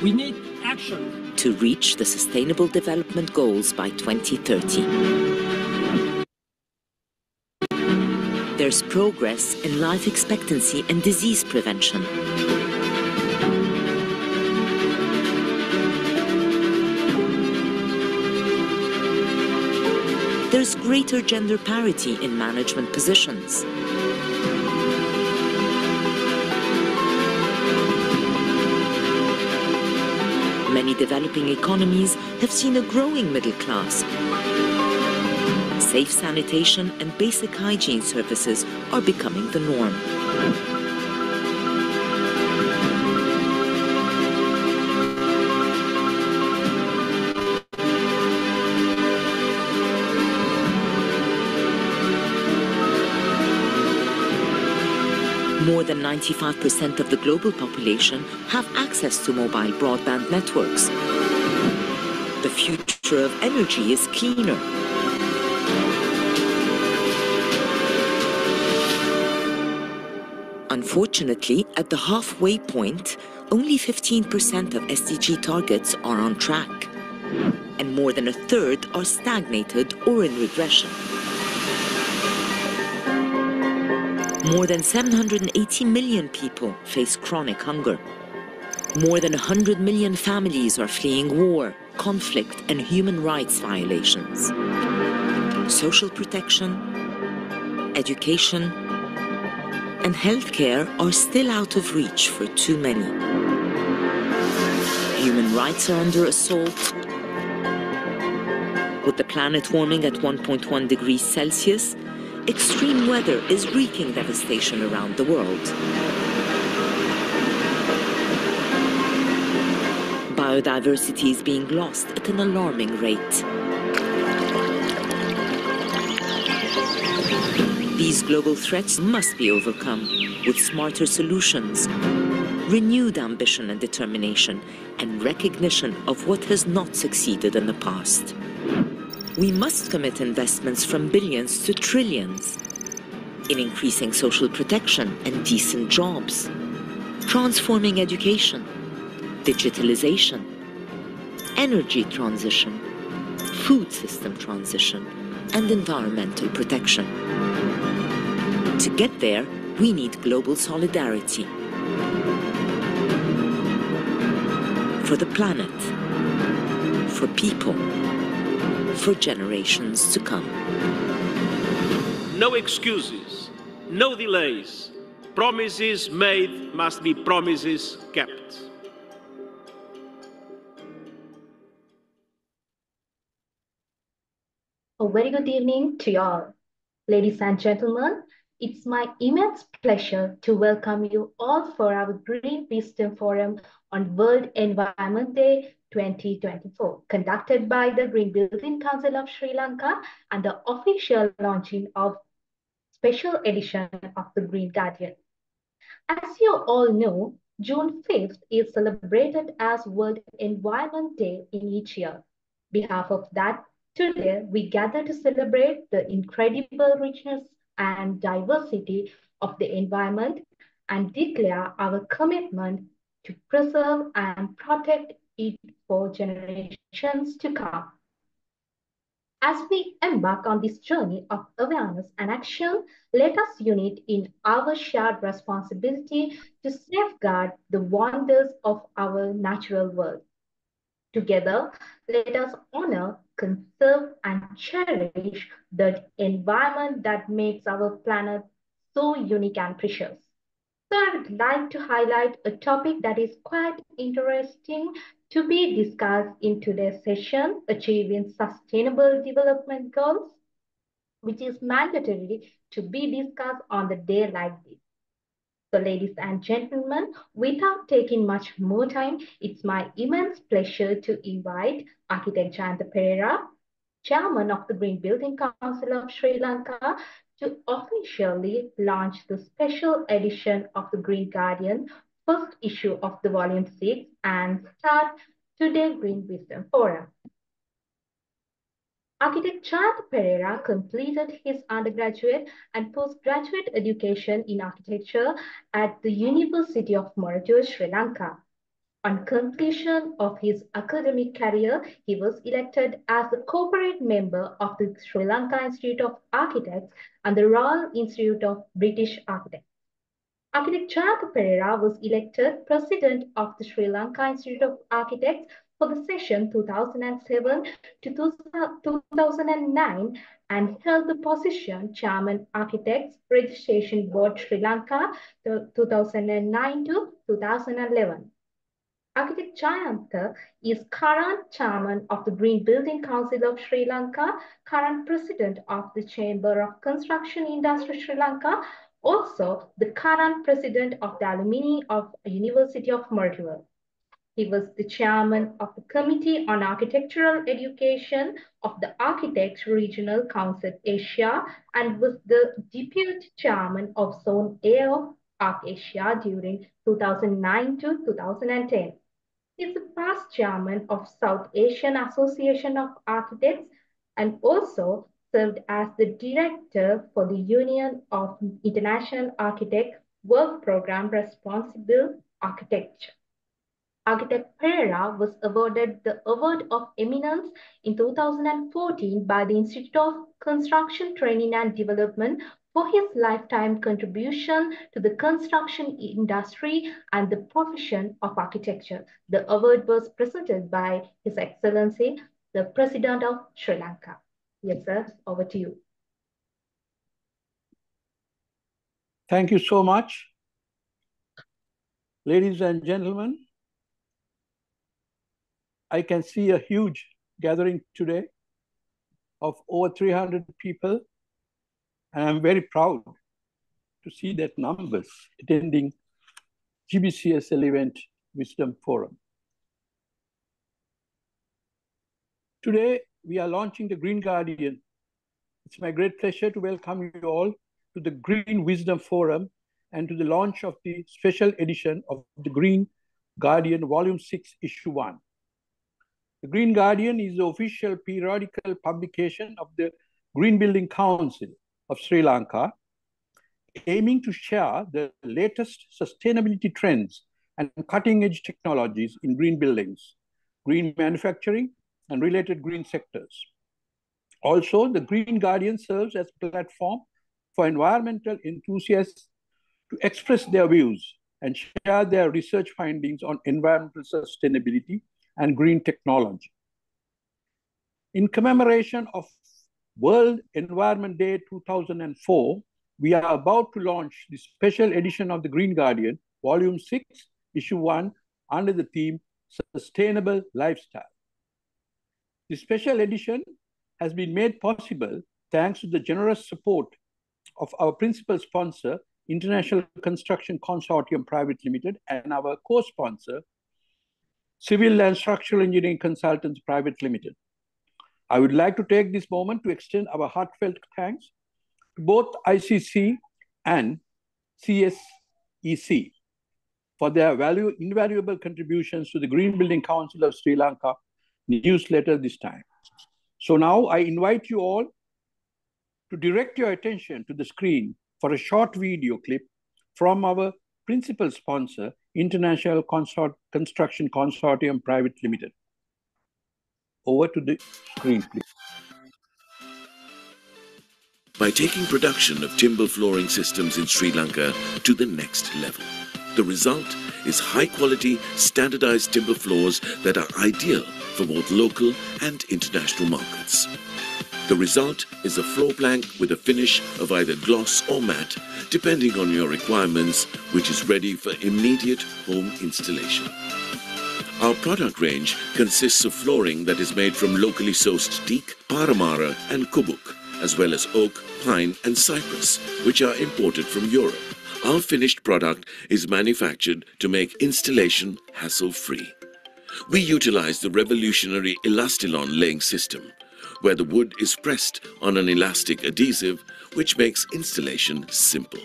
We need action to reach the Sustainable Development Goals by 2030. There's progress in life expectancy and disease prevention. There's greater gender parity in management positions. Many developing economies have seen a growing middle class. Safe sanitation and basic hygiene services are becoming the norm. More than 95% of the global population have access to mobile broadband networks. The future of energy is cleaner. Unfortunately, at the halfway point, only 15% of SDG targets are on track, and more than a third are stagnated or in regression. More than 780 million people face chronic hunger. More than 100 million families are fleeing war, conflict, and human rights violations. Social protection, education, and healthcare are still out of reach for too many. Human rights are under assault. With the planet warming at 1.1 degrees Celsius, extreme weather is wreaking devastation around the world. Biodiversity is being lost at an alarming rate. These global threats must be overcome with smarter solutions, renewed ambition and determination, and recognition of what has not succeeded in the past. We must commit investments from billions to trillions in increasing social protection and decent jobs, transforming education, digitalization, energy transition, food system transition, and environmental protection. To get there, we need global solidarity for the planet, for people, for generations to come. No excuses, no delays. Promises made must be promises kept. A very good evening to you all. Ladies and gentlemen, it's my immense pleasure to welcome you all for our Green Wisdom Forum on World Environment Day 2024, conducted by the Green Building Council of Sri Lanka and the official launching of special edition of the Green Guardian. As you all know, June 5th is celebrated as World Environment Day in each year. On behalf of that, today we gather to celebrate the incredible richness and diversity of the environment and declare our commitment to preserve and protect it for generations to come. As we embark on this journey of awareness and action, let us unite in our shared responsibility to safeguard the wonders of our natural world. Together, let us honor, conserve, and cherish the environment that makes our planet so unique and precious. So I would like to highlight a topic that is quite interesting to be discussed in today's session, achieving Sustainable Development Goals, which is mandatory to be discussed on the day like this. So ladies and gentlemen, without taking much more time, it's my immense pleasure to invite Architect Jayantha Perera, Chairman of the Green Building Council of Sri Lanka, to officially launch the special edition of the Green Guardian, first issue of the Volume 6, and start today's Green Wisdom Forum. Architect Jayantha Perera completed his undergraduate and postgraduate education in architecture at the University of Moratuwa, Sri Lanka. On completion of his academic career, he was elected as the corporate member of the Sri Lanka Institute of Architects and the Royal Institute of British Architects. Architect Jayantha Perera was elected President of the Sri Lanka Institute of Architects for the session 2007 to 2009 and held the position Chairman Architects Registration Board Sri Lanka 2009 to 2011. Architect Jayantha is current chairman of the Green Building Council of Sri Lanka, current president of the Chamber of Construction Industry Sri Lanka, also the current president of the Alumni of University of Moratuwa. He was the chairman of the Committee on Architectural Education of the Architects Regional Council Asia and was the deputy chairman of Zone A of Arch Asia during 2009 to 2010. He is the past chairman of South Asian Association of Architects and also served as the director for the Union of International Architects Work Program Responsible Architecture. Architect Perera was awarded the Award of Eminence in 2014 by the Institute of Construction Training and Development for his lifetime contribution to the construction industry and the profession of architecture. The award was presented by His Excellency, the President of Sri Lanka. Yes, sir, over to you. Thank you so much. Ladies and gentlemen, I can see a huge gathering today of over 300 people, and I'm very proud to see that numbers attending GBCSL event Wisdom Forum. Today, we are launching the Green Guardian. It's my great pleasure to welcome you all to the Green Wisdom Forum and to the launch of the special edition of the Green Guardian Volume 6, Issue 1. The Green Guardian is the official periodical publication of the Green Building Council of Sri Lanka, aiming to share the latest sustainability trends and cutting-edge technologies in green buildings, green manufacturing, and related green sectors. Also, the Green Guardian serves as a platform for environmental enthusiasts to express their views and share their research findings on environmental sustainability and green technology. In commemoration of World Environment Day 2004, we are about to launch the special edition of the Green Guardian, Volume 6, Issue 1, under the theme Sustainable Lifestyle. The special edition has been made possible thanks to the generous support of our principal sponsor, International Construction Consortium Private Limited, and our co-sponsor, Civil and Structural Engineering Consultants Private Limited. I would like to take this moment to extend our heartfelt thanks to both ICC and CSEC for their invaluable contributions to the Green Building Council of Sri Lanka newsletter this time. So now I invite you all to direct your attention to the screen for a short video clip from our principal sponsor, International Construction Consortium Private Limited. Over to the screen, please. By taking production of timber flooring systems in Sri Lanka to the next level, the result is high-quality, standardized timber floors that are ideal for both local and international markets. The result is a floor plank with a finish of either gloss or matte, depending on your requirements, which is ready for immediate home installation. Our product range consists of flooring that is made from locally sourced teak, paramara and kubuk, as well as oak, pine and cypress, which are imported from Europe. Our finished product is manufactured to make installation hassle-free. We utilize the revolutionary Elastilon laying system, where the wood is pressed on an elastic adhesive, which makes installation simple.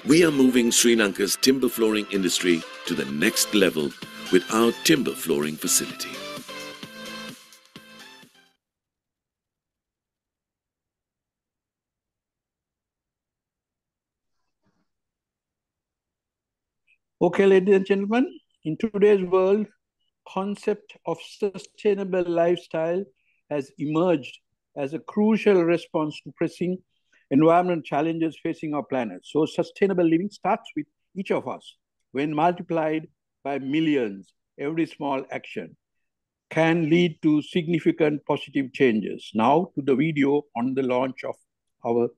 We are moving Sri Lanka's timber flooring industry to the next level with our timber flooring facility. Okay, ladies and gentlemen, in today's world, concept of sustainable lifestyle has emerged as a crucial response to pressing environmental challenges facing our planet. So sustainable living starts with each of us. When multiplied by millions, every small action can lead to significant positive changes. Now to the video on the launch of our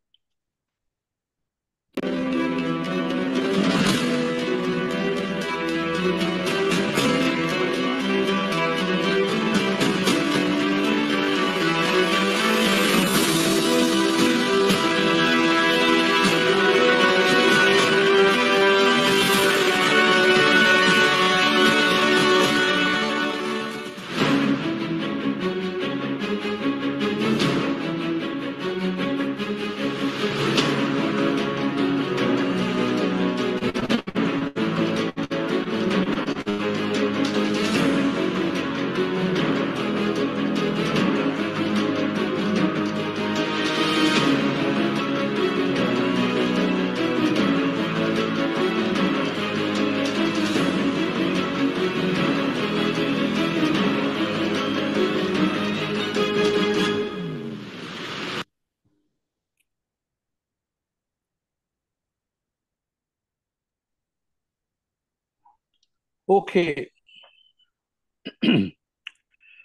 Okay.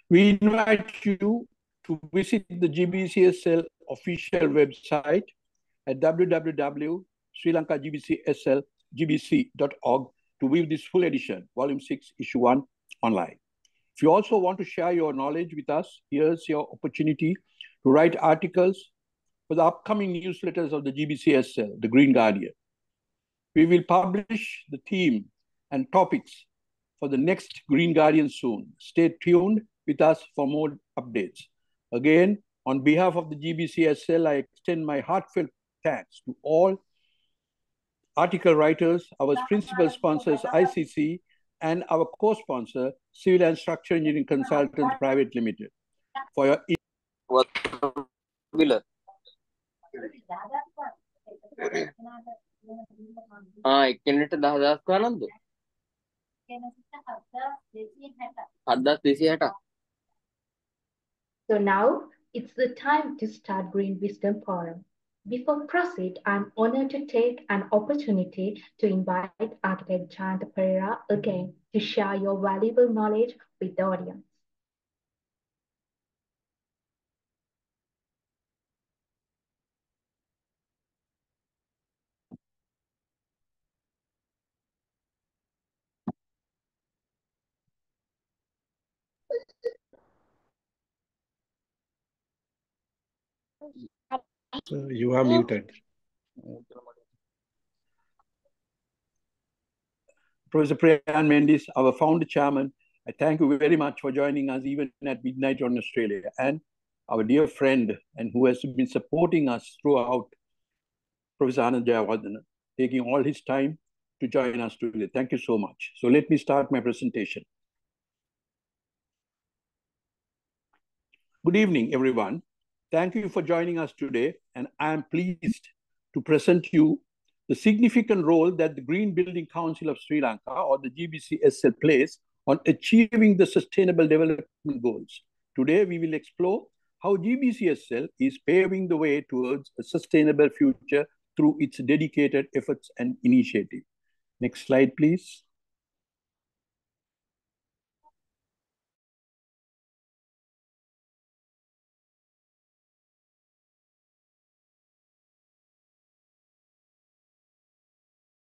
We invite you to visit the GBCSL official website at www.srilankagbcsl.gbc.org to view this full edition, Volume 6, Issue 1, online. If you also want to share your knowledge with us, here's your opportunity to write articles for the upcoming newsletters of the GBCSL, the Green Guardian. We will publish the theme and topics for the next Green Guardian soon. Stay tuned with us for more updates. Again, on behalf of the GBCSL, I extend my heartfelt thanks to all article writers, our principal sponsors, ICC, and our co-sponsor, Civil and Structural Engineering Consultants Private Limited, for your So now it's the time to start Green Wisdom Forum. Before proceed, I'm honored to take an opportunity to invite Architect Jayantha Perera again to share your valuable knowledge with the audience. You are muted. Professor Priyan Mendis, our founder chairman, I thank you very much for joining us even at midnight on Australia, and our dear friend and who has been supporting us throughout, Prof.Ananda Jayawardane, taking all his time to join us today. Thank you so much. So let me start my presentation. Good evening, everyone. Thank you for joining us today, and I am pleased to present you the significant role that the Green Building Council of Sri Lanka, or the GBCSL, plays on achieving the Sustainable Development Goals. Today, we will explore how GBCSL is paving the way towards a sustainable future through its dedicated efforts and initiative. Next slide, please.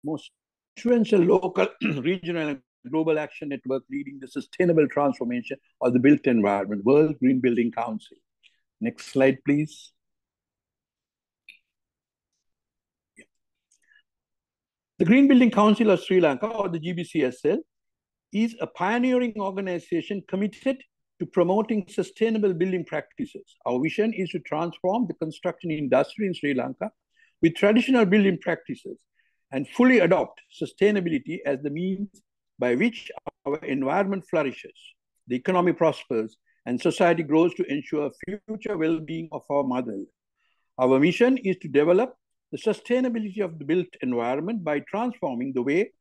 Most influential local, regional, and global action network leading the sustainable transformation of the built environment, World Green Building Council. Next slide, please. The Green Building Council of Sri Lanka, or the GBCSL, is a pioneering organization committed to promoting sustainable building practices. Our vision is to transform the construction industry in Sri Lanka with traditional building practices and fully adopt sustainability as the means by which our environment flourishes, the economy prospers, and society grows to ensure future well-being of our motherland. Our mission is to develop the sustainability of the built environment by transforming the way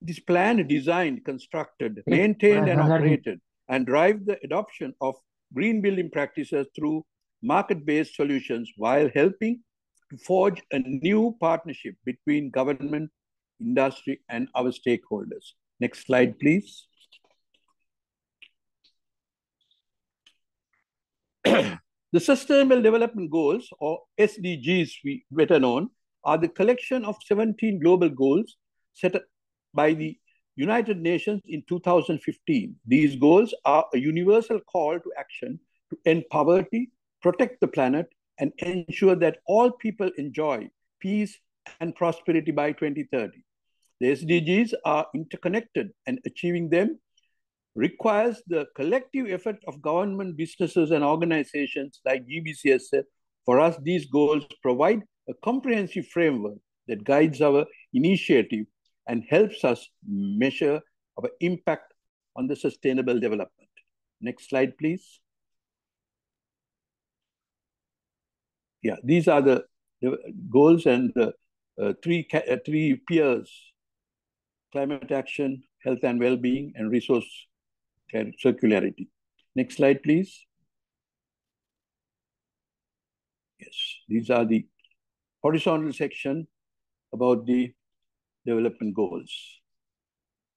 It is planned, designed, constructed, maintained, and operated, and drive the adoption of green building practices through market-based solutions while helping to forge a new partnership between government, industry, and our stakeholders. Next slide, please. The Sustainable Development Goals, or SDGs, we better known, are the collection of 17 global goals set by the United Nations in 2015. These goals are a universal call to action to end poverty, protect the planet, and ensure that all people enjoy peace and prosperity by 2030. The SDGs are interconnected, and achieving them requires the collective effort of government, businesses, and organizations like GBCSL. For us, these goals provide a comprehensive framework that guides our initiative and helps us measure our impact on the sustainable development. Next slide, please. Yeah, these are the goals and the three peers: climate action, health and well-being, and resource circularity. Next slide, please. Yes, these are the horizontal section about the development goals.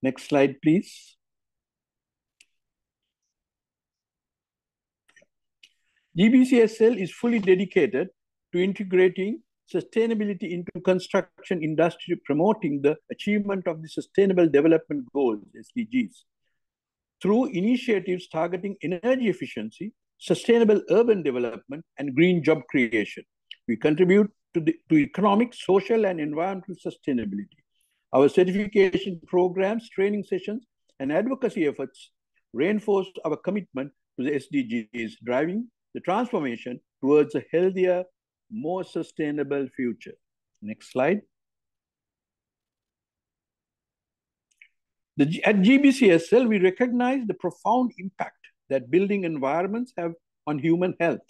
Next slide, please. GBCSL is fully dedicated to integrating sustainability into construction industry, promoting the achievement of the Sustainable Development Goals, SDGs, through initiatives targeting energy efficiency, sustainable urban development, and green job creation. We contribute to economic, social, and environmental sustainability. Our certification programs, training sessions, and advocacy efforts reinforce our commitment to the SDGs, driving the transformation towards a healthier, more sustainable future. Next slide. At GBCSL, we recognize the profound impact that building environments have on human health.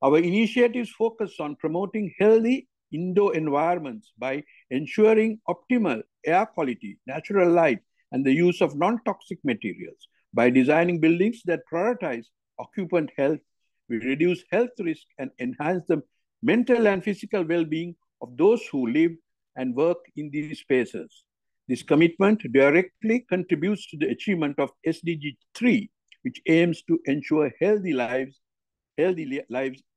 Our initiatives focus on promoting healthy indoor environments by ensuring optimal air quality, natural light, and the use of non-toxic materials. By designing buildings that prioritize occupant health, we reduce health risk and enhance the mental and physical well-being of those who live and work in these spaces. This commitment directly contributes to the achievement of SDG 3, which aims to ensure healthy lives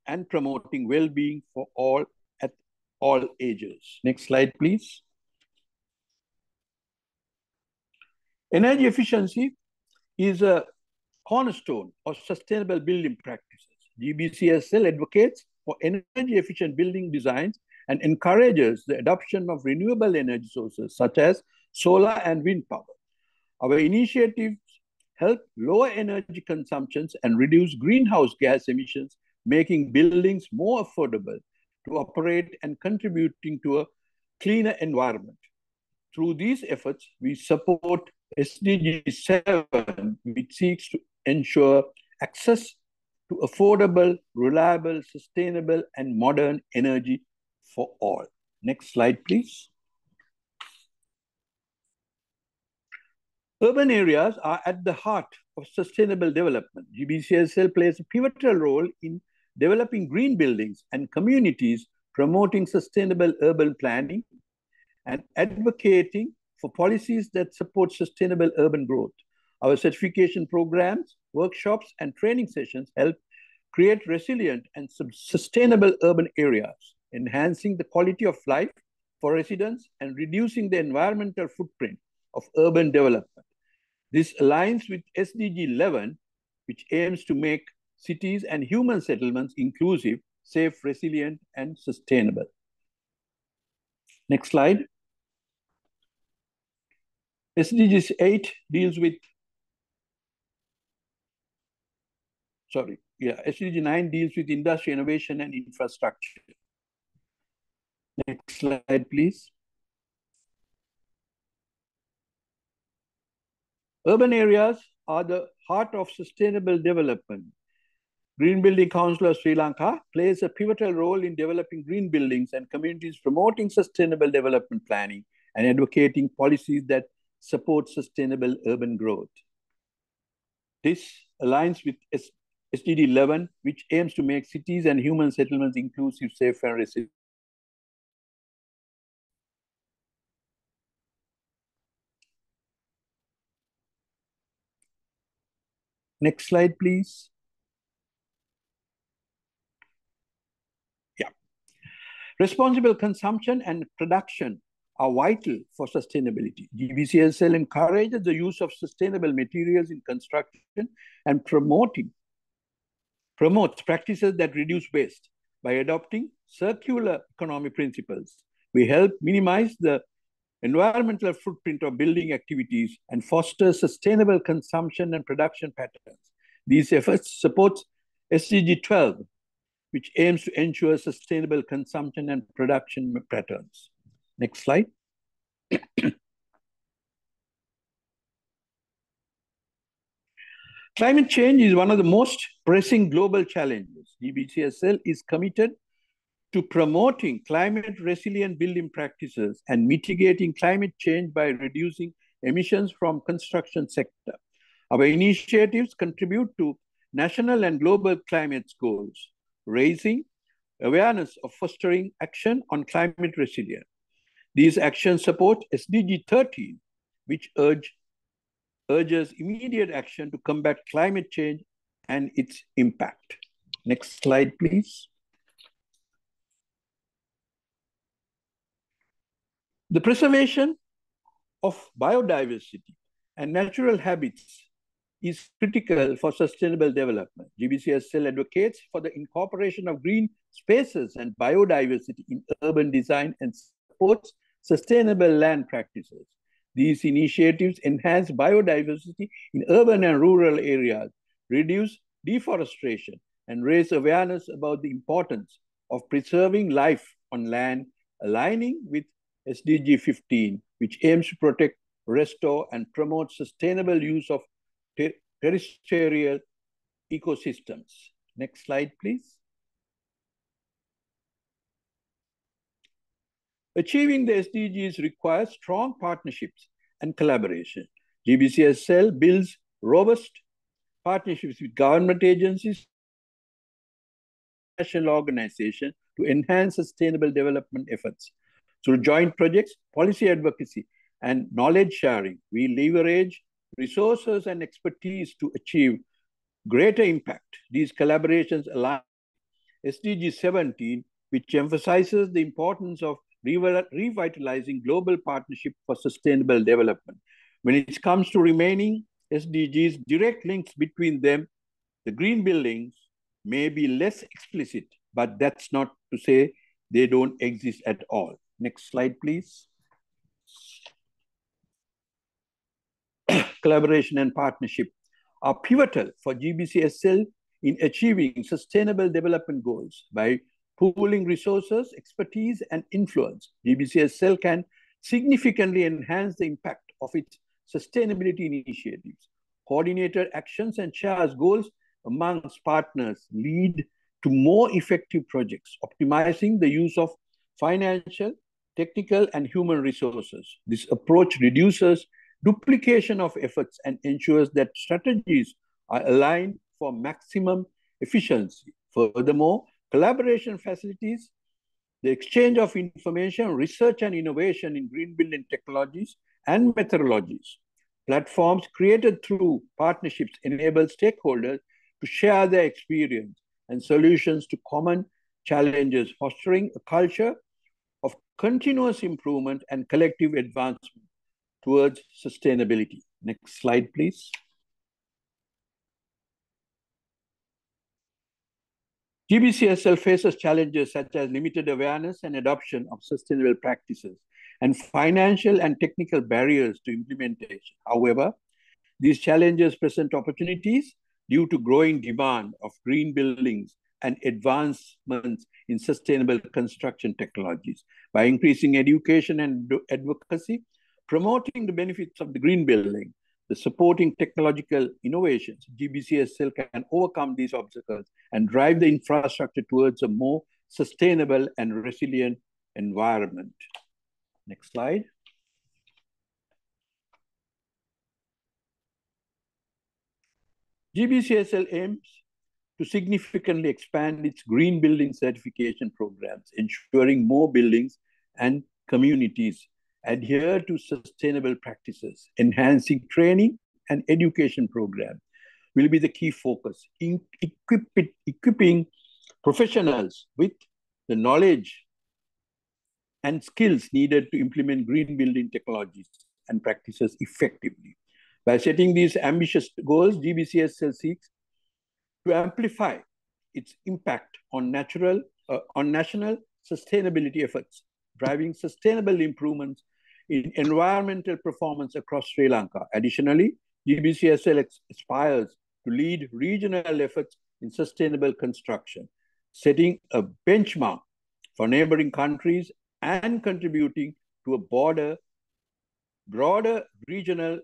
and promoting well-being for all at all ages. Next slide, please. Energy efficiency is a cornerstone of sustainable building practices. GBCSL advocates for energy-efficient building designs and encourages the adoption of renewable energy sources such as solar and wind power. Our initiatives help lower energy consumptions and reduce greenhouse gas emissions, making buildings more affordable to operate and contributing to a cleaner environment. Through these efforts, we support SDG 7, which seeks to ensure access to affordable, reliable, sustainable, and modern energy for all. Next slide, please. Urban areas are at the heart of sustainable development. GBCSL plays a pivotal role in developing green buildings and communities, promoting sustainable urban planning and advocating for policies that support sustainable urban growth. Our certification programs, workshops, and training sessions help create resilient and sustainable urban areas, enhancing the quality of life for residents and reducing the environmental footprint of urban development. This aligns with SDG 11, which aims to make cities and human settlements inclusive, safe, resilient, and sustainable. Next slide. SDG 8 deals with, SDG 9 deals with industry, innovation, and infrastructure. Next slide, please. Urban areas are the heart of sustainable development. Green Building Council of Sri Lanka plays a pivotal role in developing green buildings and communities, promoting sustainable development planning and advocating policies that support sustainable urban growth. This aligns with SDG 11, which aims to make cities and human settlements inclusive, safe, and resilient. Next slide, please. Yeah. Responsible consumption and production are vital for sustainability. GBCSL encourages the use of sustainable materials in construction and promotes practices that reduce waste. By adopting circular economy principles, we help minimize the environmental footprint of building activities and foster sustainable consumption and production patterns. These efforts support SDG 12, which aims to ensure sustainable consumption and production patterns. Next slide. Climate change is one of the most pressing global challenges. GBCSL is committed to promoting climate-resilient building practices and mitigating climate change by reducing emissions from construction sector. Our initiatives contribute to national and global climate goals, raising awareness of fostering action on climate resilience. These actions support SDG 13, which urges immediate action to combat climate change and its impact. Next slide, please. The preservation of biodiversity and natural habits is critical for sustainable development. GBCSL advocates for the incorporation of green spaces and biodiversity in urban design and supports sustainable land practices. These initiatives enhance biodiversity in urban and rural areas, reduce deforestation, and raise awareness about the importance of preserving life on land, aligning with SDG 15, which aims to protect, restore, and promote sustainable use of terrestrial ecosystems. Next slide, please. Achieving the SDGs requires strong partnerships and collaboration. GBCSL builds robust partnerships with government agencies, national organizations to enhance sustainable development efforts. Through joint projects, policy advocacy, and knowledge sharing, we leverage resources and expertise to achieve greater impact. These collaborations align with SDG 17, which emphasizes the importance of revitalizing global partnership for sustainable development. When it comes to remaining SDGs, direct links between them, the green buildings may be less explicit, but that's not to say they don't exist at all. Next slide, please. Collaboration and partnership are pivotal for GBCSL in achieving sustainable development goals. By pooling resources, expertise, and influence, GBCSL can significantly enhance the impact of its sustainability initiatives. Coordinated actions and shared goals amongst partners lead to more effective projects, optimizing the use of financial, technical, and human resources. This approach reduces duplication of efforts and ensures that strategies are aligned for maximum efficiency. Furthermore, collaboration facilitates the exchange of information, research, and innovation in green building technologies and methodologies. Platforms created through partnerships enable stakeholders to share their experience and solutions to common challenges, fostering a culture of continuous improvement and collective advancement towards sustainability. Next slide, please. GBCSL faces challenges such as limited awareness and adoption of sustainable practices and financial and technical barriers to implementation. However, these challenges present opportunities due to growing demand of green buildings and advancements in sustainable construction technologies. By increasing education and advocacy, promoting the benefits of the green building, the supporting technological innovations, GBCSL can overcome these obstacles and drive the infrastructure towards a more sustainable and resilient environment. Next slide. GBCSL aims to significantly expand its green building certification programs, ensuring more buildings and communities adhere to sustainable practices. Enhancing training and education programs will be the key focus, in equipping professionals with the knowledge and skills needed to implement green building technologies and practices effectively. By setting these ambitious goals, GBCSL seeks to amplify its impact on national sustainability efforts, driving sustainable improvements in environmental performance across Sri Lanka. Additionally, GBCSL aspires to lead regional efforts in sustainable construction, setting a benchmark for neighboring countries and contributing to a broader regional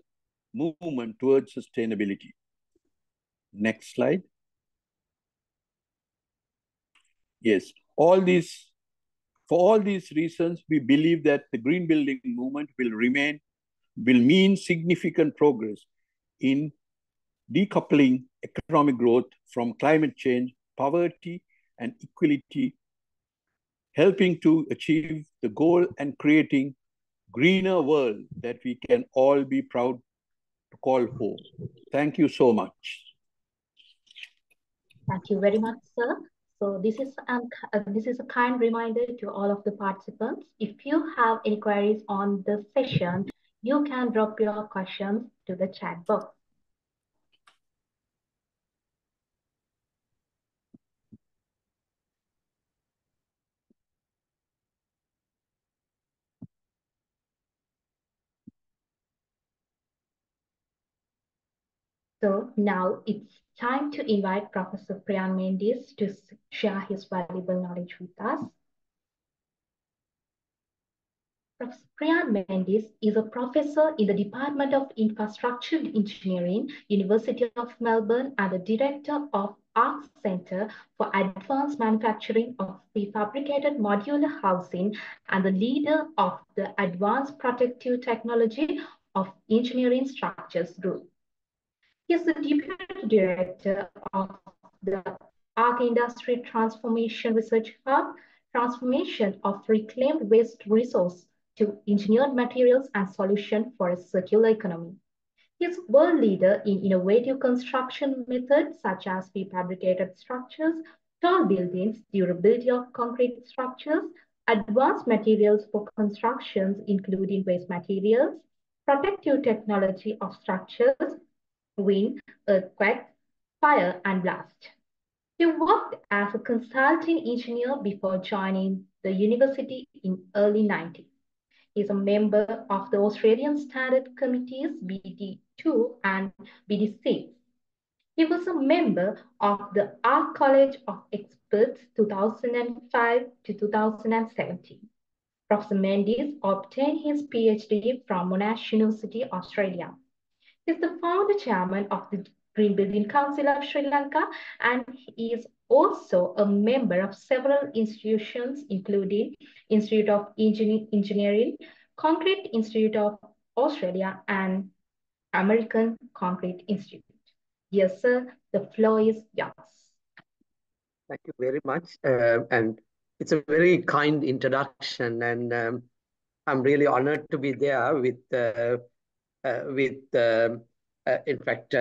movement towards sustainability. Next slide. Yes, for all these reasons, we believe that the green building movement will mean significant progress in decoupling economic growth from climate change, poverty, and equality, helping to achieve the goal and creating greener world that we can all be proud to call home. Thank you so much. Thank you very much, sir. So this is a kind reminder to all of the participants. If you have any queries on the session, you can drop your questions to the chat box. So now it's time to invite Professor Priyan Mendis to share his valuable knowledge with us. Professor Priyan Mendis is a professor in the Department of Infrastructure Engineering, University of Melbourne, and the director of Archt Centre for Advanced Manufacturing of Prefabricated Modular Housing and the leader of the Advanced Protective Technology of Engineering Structures Group. He is the Deputy Director of the Archt Industry Transformation Research Hub, transformation of reclaimed waste resource to engineered materials and solutions for a circular economy. He is world leader in innovative construction methods such as prefabricated structures, tall buildings, durability of concrete structures, advanced materials for constructions including waste materials, protective technology of structures, wind, earthquake, fire, and blast. He worked as a consulting engineer before joining the university in early 90s. He is a member of the Australian Standard Committees BD2 and BD6. He was a member of the Archt College of Experts 2005 to 2017. Professor Mendis obtained his PhD from Monash University, Australia. He is the founder chairman of the Green Building Council of Sri Lanka, and he is also a member of several institutions, including Institute of Engineering, Concrete Institute of Australia, and American Concrete Institute. Yes, sir, the floor is yours. Thank you very much. And it's a very kind introduction, and I'm really honored to be there with in fact,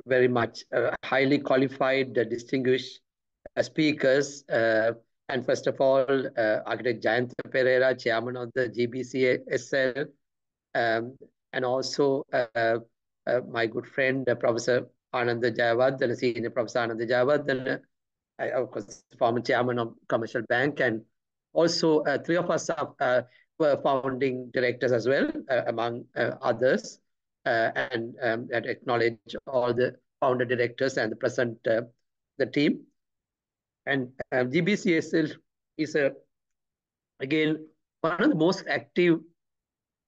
very much highly qualified, distinguished speakers. And first of all, Architect Jayantha Perera, Chairman of the GBCSL, and also my good friend, Professor Ananda Jayawardane, Senior Professor Ananda Jayawardane, of course, former Chairman of Commercial Bank, and also three of us were founding directors as well, among others, and acknowledge all the founder directors and the present the team. And GBCSL is again one of the most active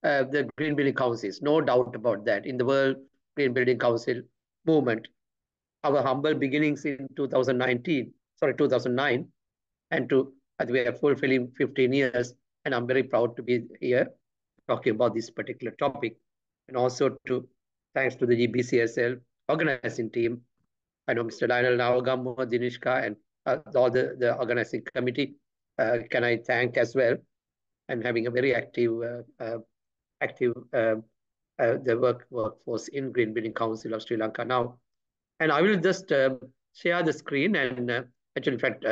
the Green Building Councils, no doubt about that, in the World Green Building Council movement. Our humble beginnings in 2009, and we are fulfilling 15 years, and I'm very proud to be here talking about this particular topic, and also thanks to the GBCSL organizing team I know Mr. Lionel Navagammo, Dinishka, and all the organizing committee can I thank as well, and having a very active the workforce in Green Building Council of Sri Lanka now. And I will just share the screen, and actually, in fact,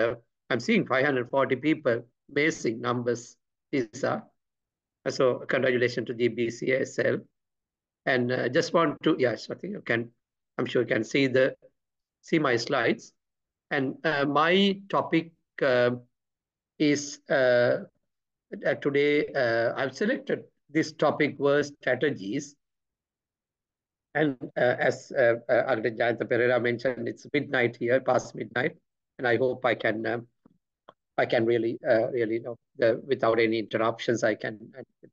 I'm seeing 540 people, amazing numbers these are. So congratulations to GBCSL. And just want to, yes, I think you can, I'm sure you can see my slides. And my topic is today, I've selected this topic was strategies. And as Archt Jayantha Perera mentioned, it's midnight here, past midnight, and I hope I can really, without any interruptions, I can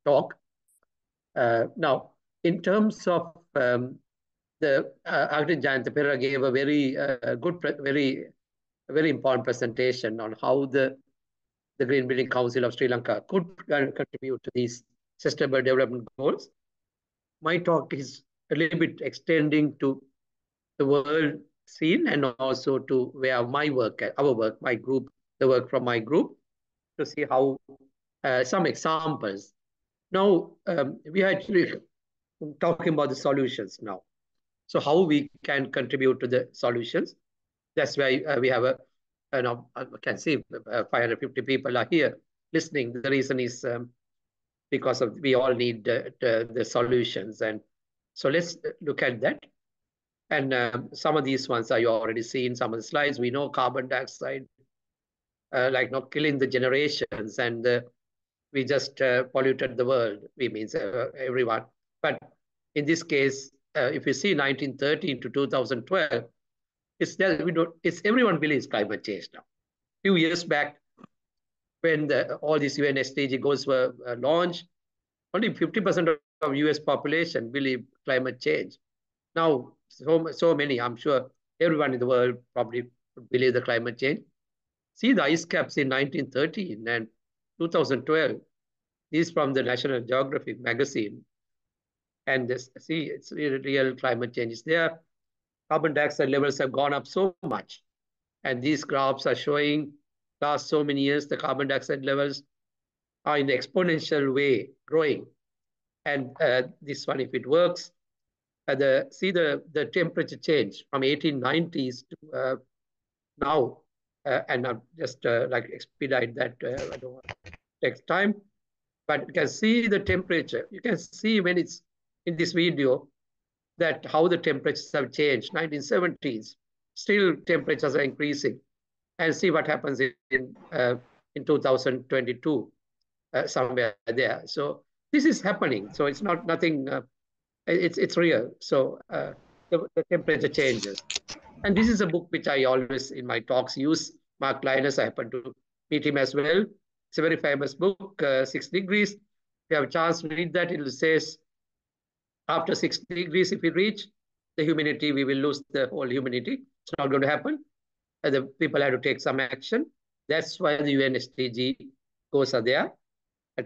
talk. Now, in terms of the Archt Jayantha Perera gave a very good, very important presentation on how the Green Building Council of Sri Lanka could contribute to these sustainable development goals. My talk is a little bit extending to the world scene and also to where my work, our work, my group, the work from my group, to see how some examples. Now, we are actually talking about the solutions now. So how we can contribute to the solutions. That's why we have I can see 550 people are here listening. The reason is because of we all need the solutions. And so let's look at that. And some of these ones are you already seen, some of the slides. We know carbon dioxide, like not killing the generations, and we just polluted the world. We means everyone. But in this case, if you see 1913 to 2012, it's that it's everyone believes climate change now. A few years back, when all these UN SDG goals were launched, only 50% of US population believe climate change. Now, so many, I'm sure everyone in the world probably believe the climate change. See the ice caps in 1913 and 2012. These from the National Geographic magazine. And see, it's real climate change is there. Carbon dioxide levels have gone up so much. And these graphs are showing last so many years, the carbon dioxide levels are in exponential way growing. And this one, if it works, see the temperature change from 1890s to now. And I'll just like expedite that. I don't want to take time. But you can see the temperature. You can see when it's in this video that how the temperatures have changed. 1970s, still temperatures are increasing. And see what happens in 2022, somewhere there. So this is happening. So it's not nothing, it's real. So the temperature changes. And this is a book which I always, in my talks, use. Mark Linus, I happen to meet him as well. It's a very famous book, 6 Degrees. If you have a chance to read that, it says, after 6 degrees, if we reach the humidity, we will lose the whole humidity. It's not going to happen. The people have to take some action. That's why the UN SDG goals are there,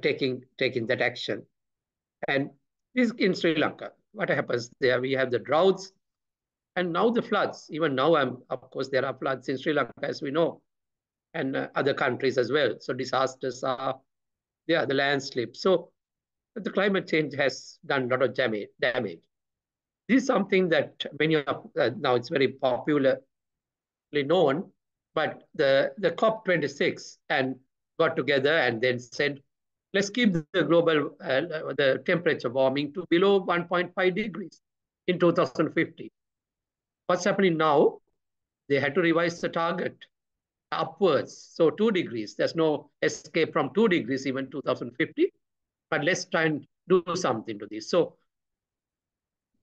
taking that action. And this in Sri Lanka, what happens there? We have the droughts, and now the floods. Even now, of course, there are floods in Sri Lanka, as we know, and other countries as well. So disasters are there, the landslip. So the climate change has done a lot of damage. This is something that many of now it's very popularly known, but the COP26 and got together and then said, let's keep the global the temperature warming to below 1.5 degrees in 2050. What's happening now? They had to revise the target upwards. So 2 degrees. There's no escape from 2 degrees even 2050. But let's try and do something to this. So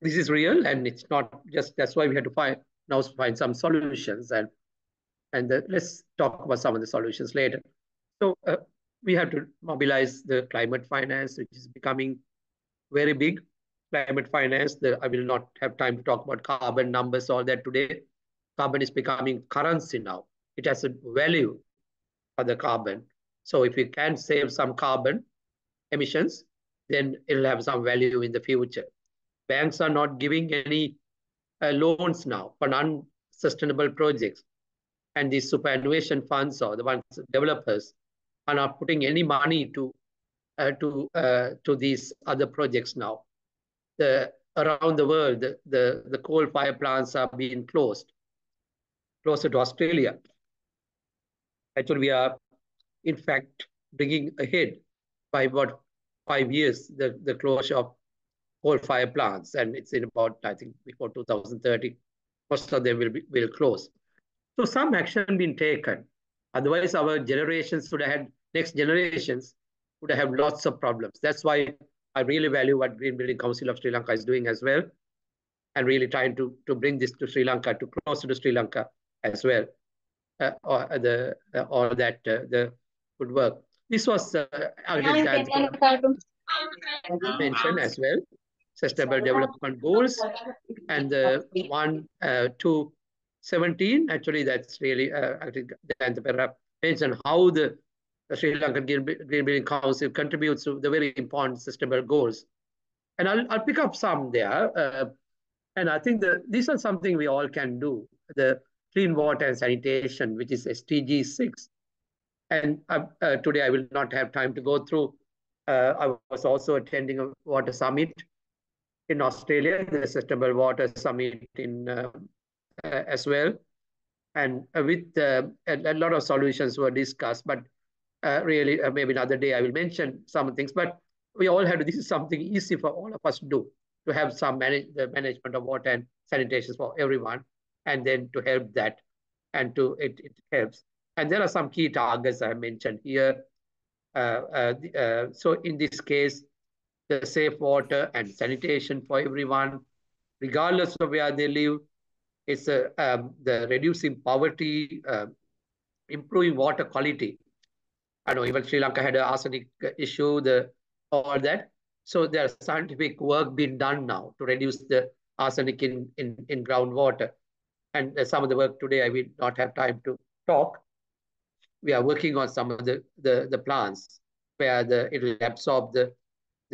this is real, and it's not just, that's why we had to find some solutions. And let's talk about some of the solutions later. So we have to mobilize the climate finance, which is becoming very big. Climate finance, I will not have time to talk about carbon numbers, all that today. Carbon is becoming currency now. It has a value for the carbon. So if we can save some carbon emissions, then it'll have some value in the future. Banks are not giving any loans now for sustainable projects. And these superannuation funds or the ones developers are not putting any money to these other projects now. Around the world, the coal fire plants are being closed, closer to Australia. Actually, we are, in fact, bringing ahead by about 5 years the closure of coal fire plants, and it's in about, I think, before 2030, most of them will close. So some action been taken. Otherwise, our generations would have had, next generations would have lots of problems. That's why I really value what Green Building Council of Sri Lanka is doing as well, and really trying to bring this to Sri Lanka, to closer to Sri Lanka as well. The good work. This was mentioned as well, Sustainable Development Goals, and the 1 to 17. Actually, that's really I think the Perera mentioned how the Sri Lankan Green Building Council contributes to the very important sustainable goals. And I'll pick up some there. And I think these are something we all can do. The clean water and sanitation, which is SDG 6. And today I will not have time to go through. I was also attending a water summit in Australia, the Sustainable Water Summit in as well. And with a lot of solutions were discussed, but really maybe another day I will mention some things. But we all have to, this is something easy for all of us to do, to have some the management of water and sanitation for everyone, and then to help that, and it helps. And there are some key targets I mentioned here. So in this case, the safe water and sanitation for everyone, regardless of where they live. It's the reducing poverty, improving water quality. I know even Sri Lanka had an arsenic issue, all that. So there's scientific work being done now to reduce the arsenic in groundwater. And some of the work today, I will not have time to talk. We are working on some of the plants where it will absorb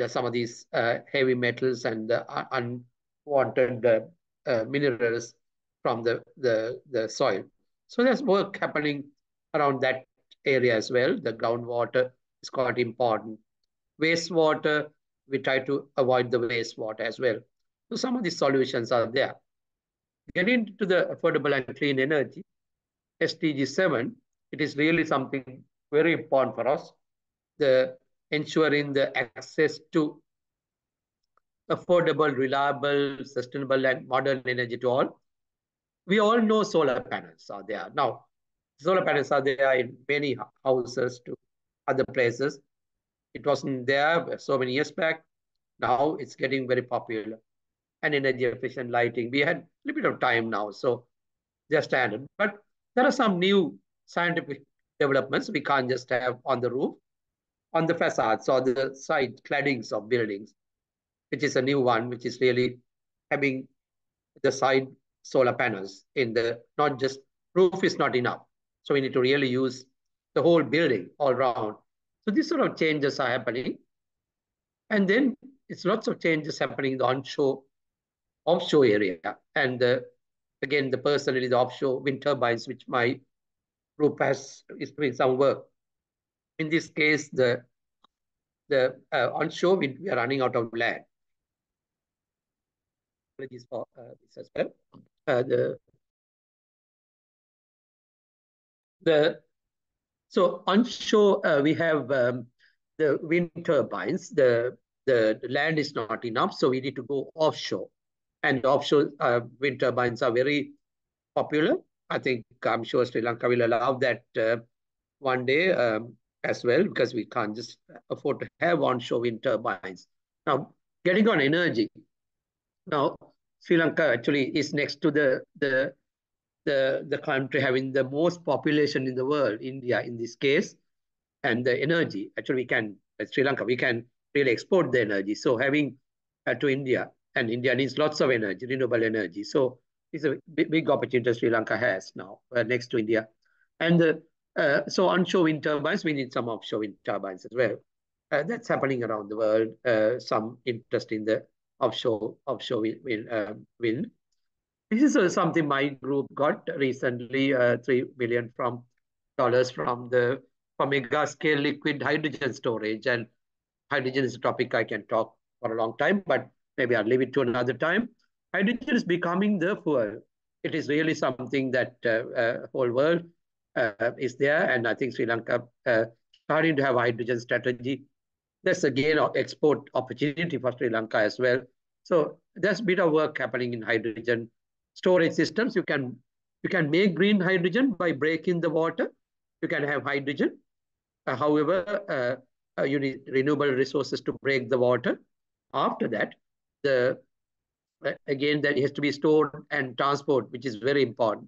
some of these heavy metals and the unwanted minerals from the soil. So there's work happening around that area as well. The groundwater is quite important. Wastewater, we try to avoid the wastewater as well. So some of these solutions are there. Getting into the affordable and clean energy, SDG 7, it is really something very important for us. Ensuring the access to affordable, reliable, sustainable, and modern energy to all. We all know solar panels are there. Now, solar panels are there in many houses to other places. It wasn't there so many years back. Now it's getting very popular. And energy efficient lighting. We had a little bit of time now, so they're standard. But there are some new scientific developments we can't just have on the roof, on the facades or the side claddings of buildings, which is a new one, which is really having the side solar panels in not just roof is not enough. So we need to really use the whole building all around. So these sort of changes are happening. And then it's lots of changes happening in the onshore, offshore area. And again, personally, the offshore wind turbines, which my group is doing some work. In this case, the onshore wind, we are running out of land. Apologies for this as well. So onshore, we have the wind turbines. The land is not enough, so we need to go offshore. And offshore wind turbines are very popular. I'm sure Sri Lanka will allow that one day as well, because we can't just afford to have onshore wind turbines. Now, getting on energy. Now, Sri Lanka actually is next to the country having the most population in the world, India in this case, and the energy. Actually, Sri Lanka, we can really export the energy. So having to India, and India needs lots of energy, renewable energy. So it's a big opportunity Sri Lanka has now next to India. And so onshore wind turbines, we need some offshore wind turbines as well. That's happening around the world. Some interest in the offshore wind. This is something my group got recently, $3 million from for mega scale liquid hydrogen storage. And hydrogen is a topic I can talk for a long time, but maybe I'll leave it to another time. Hydrogen is becoming the fuel. It is really something that whole world is there, and I think Sri Lanka starting to have a hydrogen strategy. That's again an export opportunity for Sri Lanka as well. So there's a bit of work happening in hydrogen storage systems. You can make green hydrogen by breaking the water. You can have hydrogen. However, you need renewable resources to break the water. After that, again, that has to be stored and transport, which is very important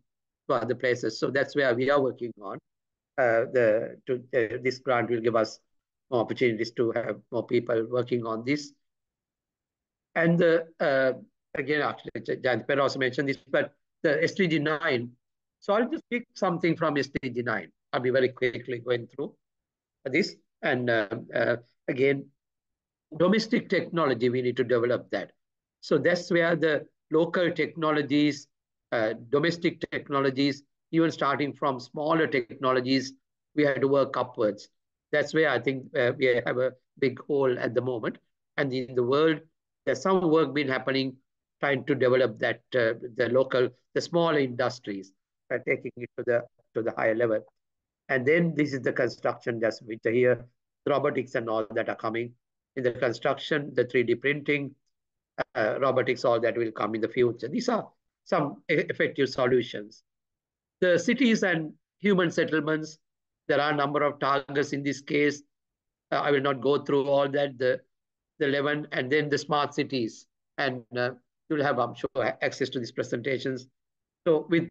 to other places. So that's where we are working on. This grant will give us more opportunities to have more people working on this. And again, actually, Jayantha also mentioned this, but the SDG 9. So I'll just pick something from SDG 9. I'll be very quickly going through this. And again, domestic technology, we need to develop that. So that's where the local technologies, domestic technologies, even starting from smaller technologies, we have to work upwards. That's where I think we have a big hole at the moment. And in the world, there's some work been happening trying to develop that the smaller industries, taking it to the higher level. And then this is the construction, that's which here, robotics and all that are coming. In the construction, the 3D printing, robotics, all that will come in the future. These are some effective solutions. The cities and human settlements, there are a number of targets in this case. I will not go through all that, the 11, and then the smart cities. And you'll have, I'm sure, access to these presentations. So with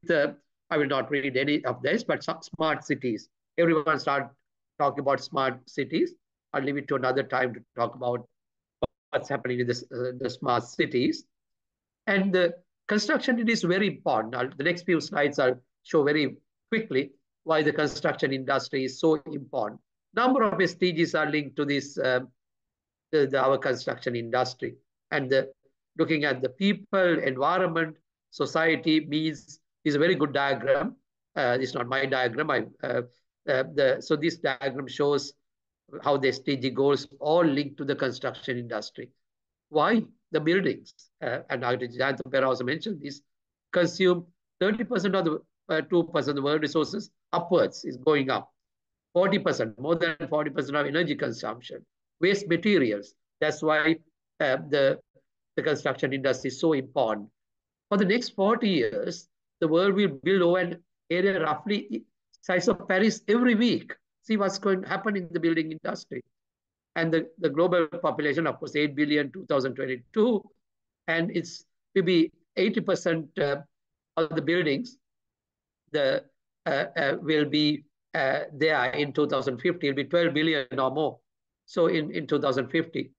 I will not read any of this, but some smart cities. Everyone start talking about smart cities. I'll leave it to another time to talk about what's happening in the smart cities. And the construction, it is very important. The next few slides I'll show very quickly why the construction industry is so important. Number of SDGs are linked to this, our construction industry. And looking at the people, environment, society means is a very good diagram. It's not my diagram. So this diagram shows how the SDG goals all linked to the construction industry. Why? The buildings, and Jayantha also mentioned this, consume 30% of the 2% of the world resources upwards, is going up. 40%, more than 40% of energy consumption. Waste materials. That's why the construction industry is so important. For the next 40 years, the world will build over an area roughly size of Paris every week. See what's going to happen in the building industry. And the global population, of course, 8 billion 2022, and it's will be 80% of the buildings will be there in 2050. It'll be 12 billion or more. So in 2050.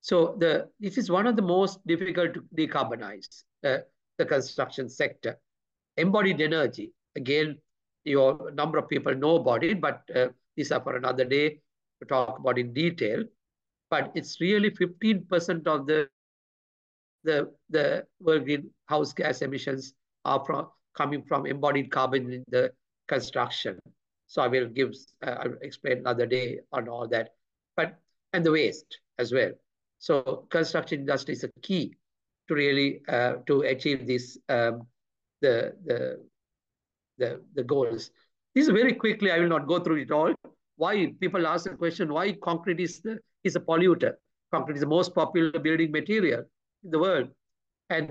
So this is one of the most difficult to decarbonize, the construction sector. Embodied energy, again, a number of people know about it, but these are for another day to talk about in detail. But it's really 15% of the world greenhouse gas emissions are coming from embodied carbon in the construction. So I will I'll explain another day on all that. And the waste as well. So construction industry is a key to really to achieve this the goals. This is very quickly, I will not go through it all. Why people ask the question, why concrete is a polluter? Concrete is the most popular building material in the world. And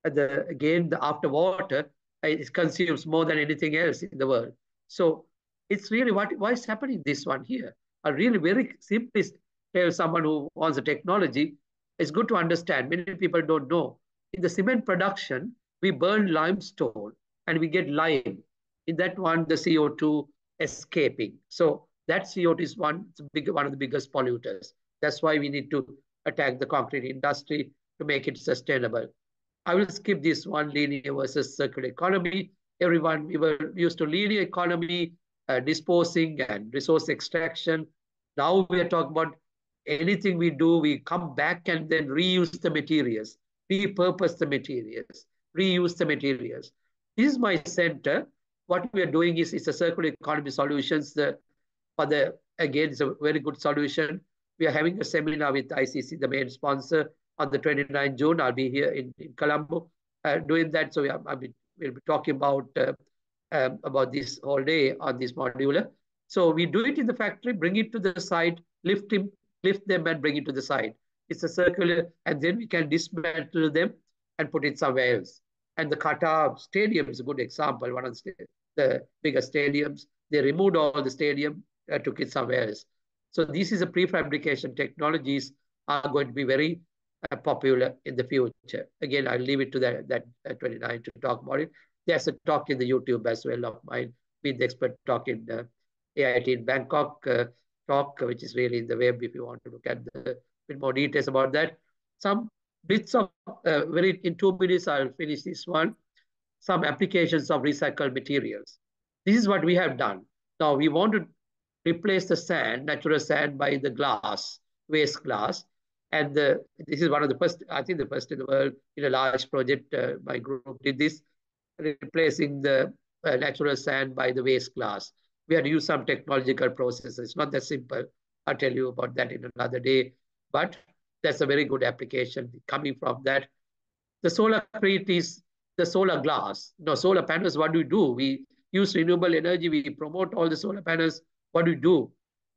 again, the after water, it consumes more than anything else in the world. So it's really why is happening this one here? I really very simply tell someone who wants a technology, it's good to understand. Many people don't know. In the cement production, we burn limestone and we get lime. In that one, the CO2 escaping. So that CO2 is one of the biggest polluters. That's why we need to attack the concrete industry to make it sustainable. I will skip this one, linear versus circular economy. Everyone, we were used to linear economy, disposing and resource extraction. Now we are talking about anything we do, we come back and then reuse the materials, repurpose the materials. reuse the materials. This is my center. What we are doing is it's a circular economy solutions. Again, it's a very good solution. We are having a seminar with ICC, the main sponsor, on the 29th June. I'll be here in Colombo doing that. So we'll be talking about this all day on this modular. So we do it in the factory, bring it to the site, lift them and bring it to the site. It's a circular, and then we can dismantle them and put it somewhere else. And the Qatar Stadium is a good example, one of the biggest stadiums. They removed all the stadium, took it somewhere else. So this is a prefabrication technologies are going to be very popular in the future. Again, I'll leave it to that 29 to talk about it. There's a talk in the YouTube as well of mine, with the expert talk in AIT in Bangkok talk, which is really in the web if you want to look at with more details about that. Some bits of, in 2 minutes, I'll finish this one. Some applications of recycled materials. This is what we have done. Now we want to replace the sand, natural sand, by the glass, waste glass. And this is one of the first, I think the first in the world in a large project. My group did this, replacing the natural sand by the waste glass. We had to use some technological processes. It's not that simple. I'll tell you about that in another day. But that's a very good application coming from that. The solarcrete is the solar glass. Now, solar panels, what do we do? We use renewable energy. We promote all the solar panels. What do we do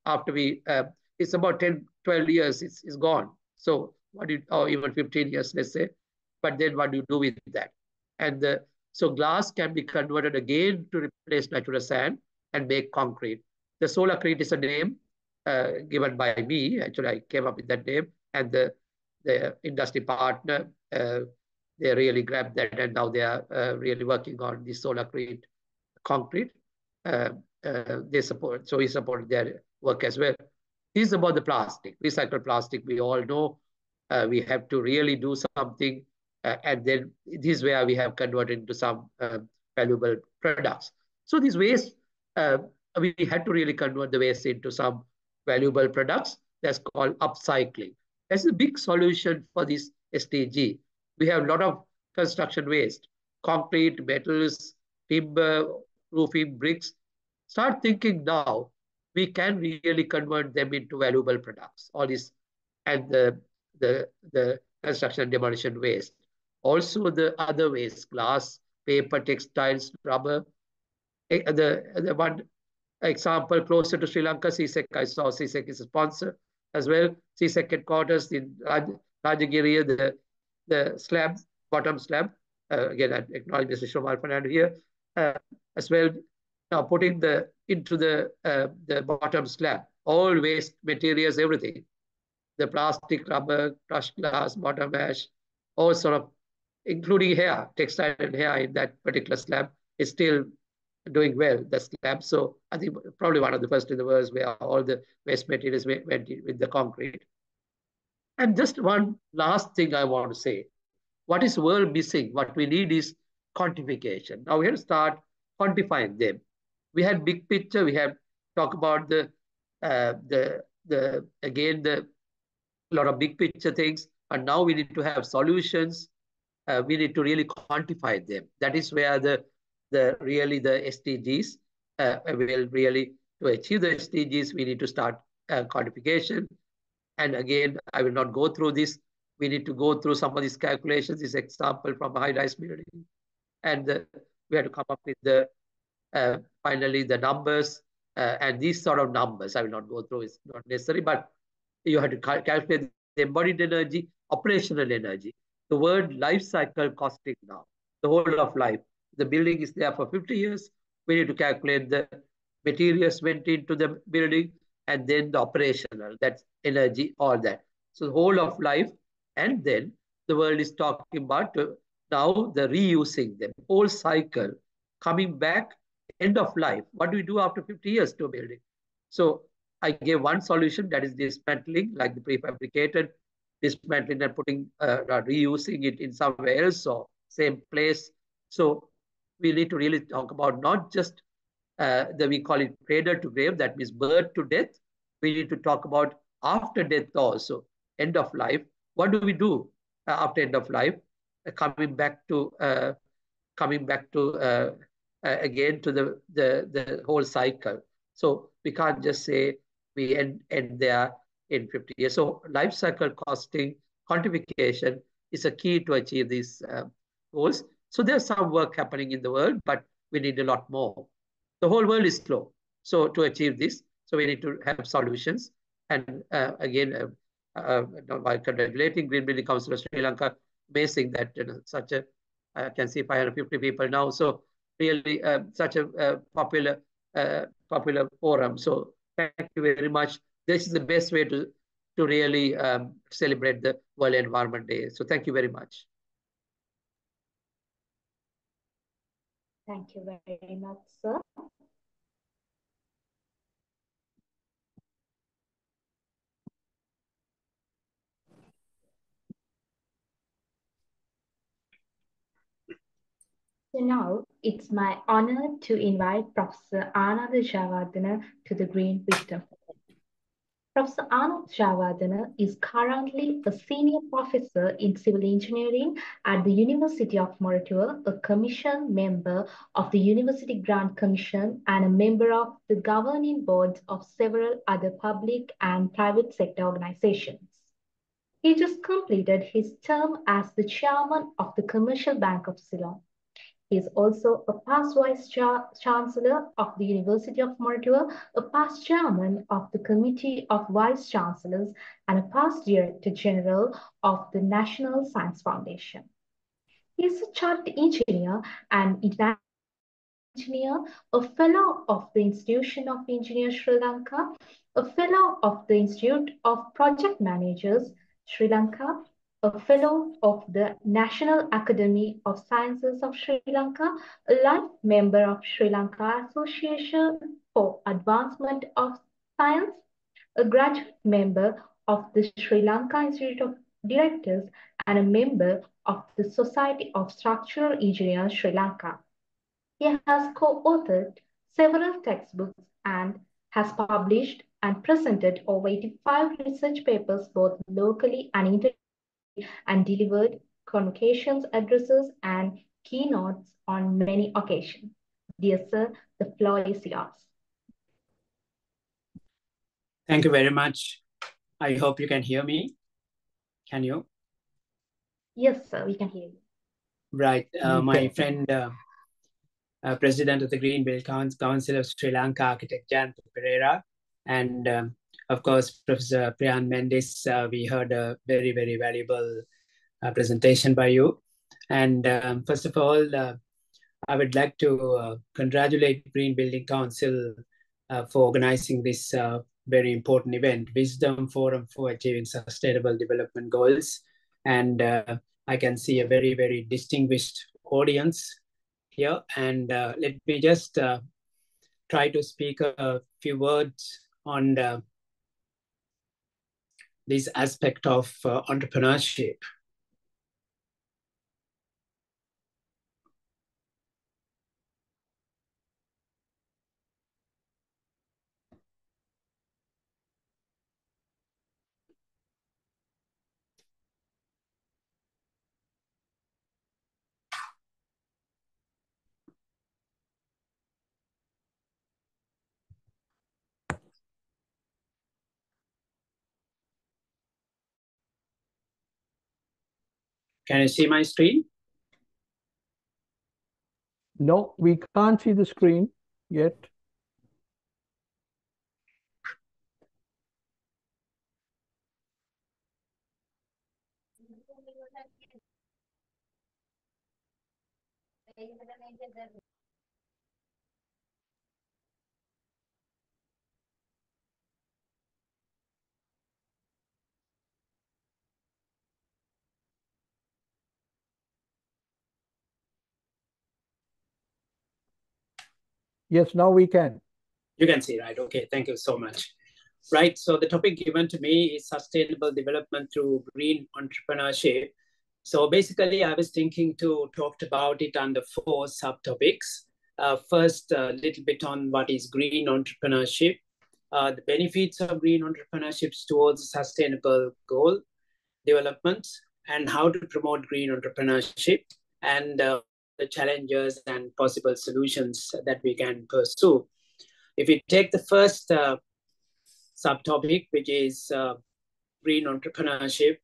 after it's about 10, 12 years, it's gone. So or even 15 years, let's say. But then what do you do with that? And so glass can be converted again to replace natural sand and make concrete. The solarcrete is a name given by me. Actually, I came up with that name. And the industry partner, they really grabbed that, and now they are really working on the solarcrete concrete. We support their work as well. This is about the plastic, recycled plastic. We all know we have to really do something, and then this is where we have converted into some valuable products. So this waste, we had to really convert the waste into some valuable products. That's called upcycling. That's a big solution for this SDG. We have a lot of construction waste, concrete, metals, timber, roofing, bricks. Start thinking now, we can really convert them into valuable products. All this, and the construction and demolition waste. Also the other waste, glass, paper, textiles, rubber. The one example closer to Sri Lanka, CSEC, I saw CSEC is a sponsor as well. CSEC headquarters in Rajagiri, the slab, bottom slab. Again, I acknowledge Mr. Prof.Ananda here as well. Now putting into the bottom slab, all waste materials, everything. The plastic, rubber, crushed glass, bottom ash, all sort of, including hair, textile and hair in that particular slab is still doing well, the slab. So I think probably one of the first in the world where all the waste materials went with the concrete. And just one last thing I want to say. What is world missing? What we need is quantification. Now we have to start quantifying them. We had big picture. We have talked about a lot of big picture things, and now we need to have solutions. We need to really quantify them. That is where the SDGs will really, to achieve the SDGs, we need to start quantification. And again, I will not go through this. We need to go through some of these calculations. This example from a high-rise building, and we have to come up with finally the numbers and these sort of numbers. I will not go through. It's not necessary, but you have to calculate the embodied energy, operational energy. The word life cycle costing now, the whole of life. The building is there for 50 years. We need to calculate the materials went into the building, and then the operational, that's energy, all that. So the whole of life, and then the world is talking about now the reusing them, whole cycle, coming back, end of life. What do we do after 50 years to a building? So I gave one solution, that is dismantling, like the prefabricated, dismantling and putting, reusing it in somewhere else or same place. So we need to really talk about not just we call it cradle to grave, that means birth to death. We need to talk about after death also, end of life. What do we do after end of life? coming back to again to the whole cycle. So we can't just say we end there in 50 years. So life cycle costing quantification is a key to achieve these goals. So there's some work happening in the world, but we need a lot more. The whole world is slow. So to achieve this, so we need to have solutions. And again, by congratulating Green Building Council of Sri Lanka, amazing that such a, I can see 550 people now. So really such a popular forum. So thank you very much. This is the best way to really celebrate the World Environment Day. So thank you very much. Thank you very much, sir. So now it's my honor to invite Prof.Ananda Jayawardane to the Green Wisdom. Prof.Ananda Jayawardane is currently a senior professor in civil engineering at the University of Moratuwa, a commission member of the University Grant Commission, and a member of the governing boards of several other public and private sector organizations. He just completed his term as the chairman of the Commercial Bank of Ceylon. He is also a past Vice-Chancellor of the University of Moratuwa, a past Chairman of the Committee of Vice-Chancellors, and a past Director General of the National Science Foundation. He is a chartered engineer and international engineer, a fellow of the Institution of Engineers Sri Lanka, a fellow of the Institute of Project Managers Sri Lanka, a fellow of the National Academy of Sciences of Sri Lanka, a life member of Sri Lanka Association for Advancement of Science, a graduate member of the Sri Lanka Institute of Directors, and a member of the Society of Structural Engineers Sri Lanka. He has co-authored several textbooks and has published and presented over 85 research papers both locally and internationally, and delivered convocations, addresses, and keynotes on many occasions. Dear sir, the floor is yours. Thank you very much. I hope you can hear me. Can you? Yes, sir, we can hear you. Right. My friend, President of the Green Building Council of Sri Lanka, Architect Jayantha Perera, and of course, Professor Priyan Mendis, we heard a very, very valuable presentation by you. And first of all, I would like to congratulate Green Building Council for organizing this very important event, Wisdom Forum for Achieving Sustainable Development Goals. And I can see a very, very distinguished audience here. And let me just try to speak a few words on this aspect of entrepreneurship. Can you see my screen? No, we can't see the screen yet. Yes, now we can. You can see, right? Okay, thank you so much. Right, so the topic given to me is sustainable development through green entrepreneurship. So basically, I was thinking to talk about it under 4 subtopics. First, a little bit on what is green entrepreneurship, the benefits of green entrepreneurships towards sustainable goal development, and how to promote green entrepreneurship, and the challenges and possible solutions that we can pursue. If we take the first subtopic, which is green entrepreneurship,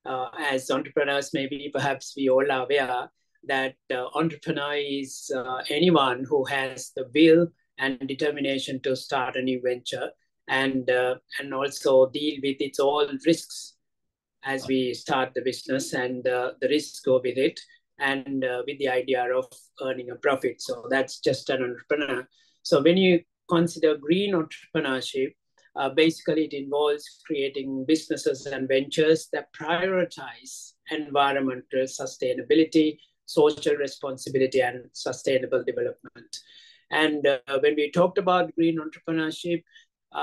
as entrepreneurs, maybe perhaps we all are aware that entrepreneur is anyone who has the will and determination to start a new venture, and also deal with its own risks as we start the business, and the risks go with it, and with the idea of earning a profit. So that's just an entrepreneur. So when you consider green entrepreneurship, basically it involves creating businesses and ventures that prioritize environmental sustainability, social responsibility, and sustainable development. And when we talked about green entrepreneurship,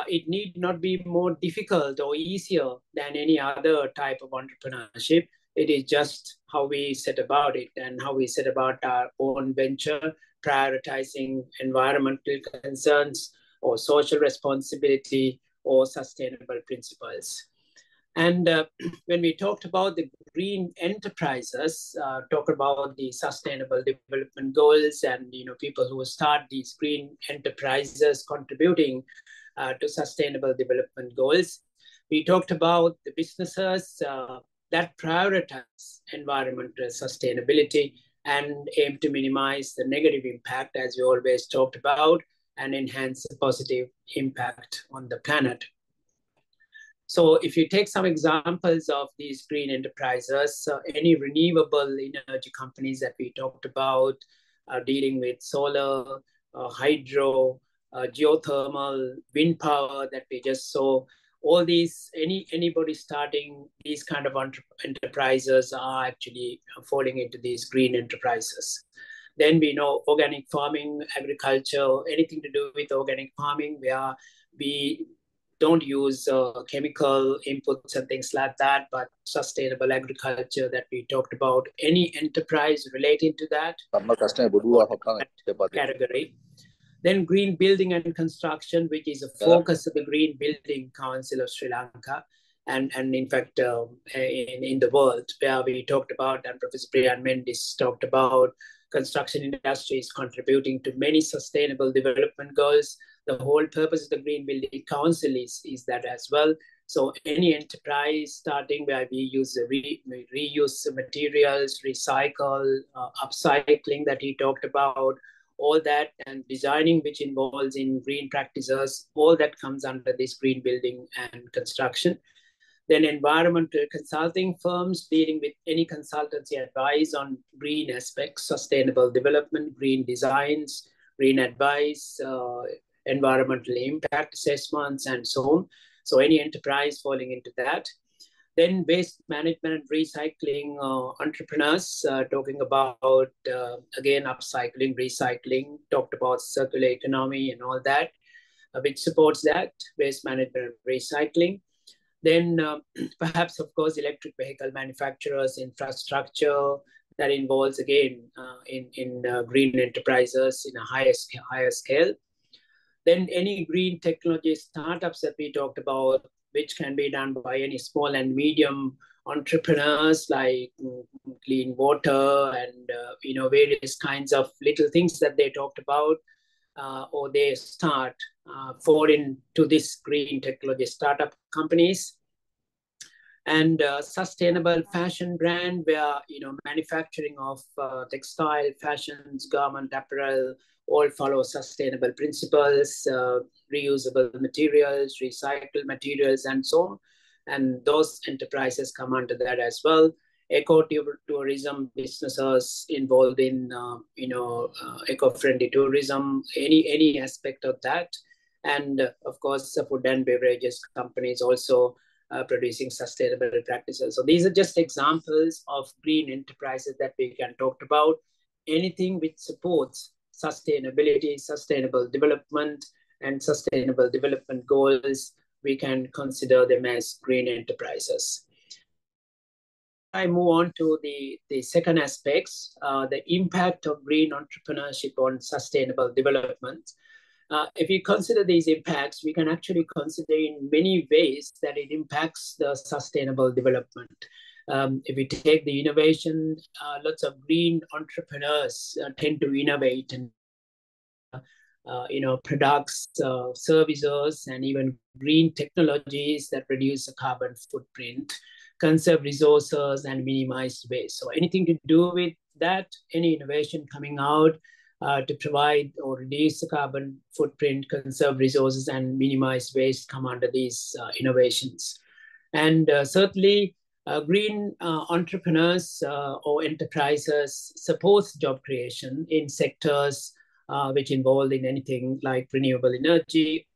it need not be more difficult or easier than any other type of entrepreneurship. It is just how we set about it and how we set about our own venture, prioritizing environmental concerns or social responsibility or sustainable principles. And when we talked about the green enterprises, talk about the sustainable development goals, and people who start these green enterprises contributing to sustainable development goals. We talked about the businesses that prioritize environmental sustainability and aim to minimize the negative impact, as we always talked about, and enhance the positive impact on the planet. So if you take some examples of these green enterprises, any renewable energy companies that we talked about, dealing with solar, hydro, geothermal, wind power that we just saw, all these, anybody starting these kind of enterprises are actually falling into these green enterprises. Then we know organic farming, agriculture, anything to do with organic farming, where we don't use chemical inputs and things like that, but sustainable agriculture that we talked about, any enterprise relating to that category. Then green building and construction, which is a focus of the Green Building Council of Sri Lanka, and in fact, in the world, where we talked about, and Professor Priyan Mendis talked about, construction industry is contributing to many sustainable development goals. The whole purpose of the Green Building Council is that as well. So any enterprise starting where we use reuse materials, recycle, upcycling that he talked about, all that, and designing, which involves in green practices, all that comes under this green building and construction. Then environmental consulting firms dealing with any consultancy advice on green aspects, sustainable development, green designs, green advice, environmental impact assessments, and so on. So any enterprise falling into that. Then waste management and recycling entrepreneurs, talking about, again, upcycling, recycling, talked about circular economy and all that, which supports that, waste management and recycling. Then perhaps, of course, electric vehicle manufacturers, infrastructure, that involves, again, in green enterprises in a higher scale. Then any green technology startups that we talked about, which can be done by any small and medium entrepreneurs, like clean water and various kinds of little things that they talked about, or they fall into this green technology startup companies. And sustainable fashion brand, where manufacturing of textile, fashions, garment, apparel, all follow sustainable principles, reusable materials, recycled materials, and so on. And those enterprises come under that as well. Eco-tourism businesses involved in eco-friendly tourism, any aspect of that. And of course, food and beverages companies also producing sustainable practices. So these are just examples of green enterprises that we can talk about. Anything which supports sustainability, sustainable development, and sustainable development goals, we can consider them as green enterprises. I move on to the second aspects, the impact of green entrepreneurship on sustainable development. If you consider these impacts, we can actually consider in many ways that it impacts the sustainable development. If we take the innovation, lots of green entrepreneurs tend to innovate and products, services, and even green technologies that reduce the carbon footprint, conserve resources, and minimize waste. So anything to do with that, any innovation coming out to provide or reduce the carbon footprint, conserve resources, and minimize waste come under these innovations. And certainly, green entrepreneurs or enterprises support job creation in sectors which involved in anything like renewable energy,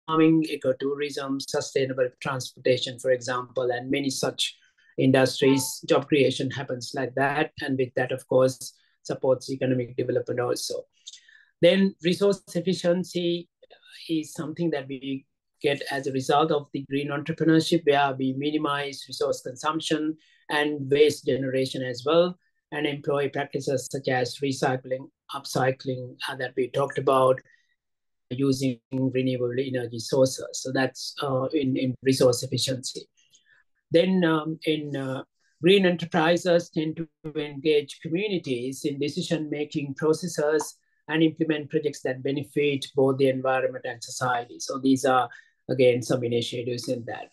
farming, ecotourism, sustainable transportation, for example, and many such industries. Job creation happens like that. And with that, of course, supports economic development also. Then resource efficiency is something that we get as a result of the green entrepreneurship, where we minimize resource consumption and waste generation as well, and employ practices such as recycling, upcycling that we talked about, using renewable energy sources. So that's in resource efficiency. Then green enterprises tend to engage communities in decision-making processes and implement projects that benefit both the environment and society. So these are, again, some initiatives in that.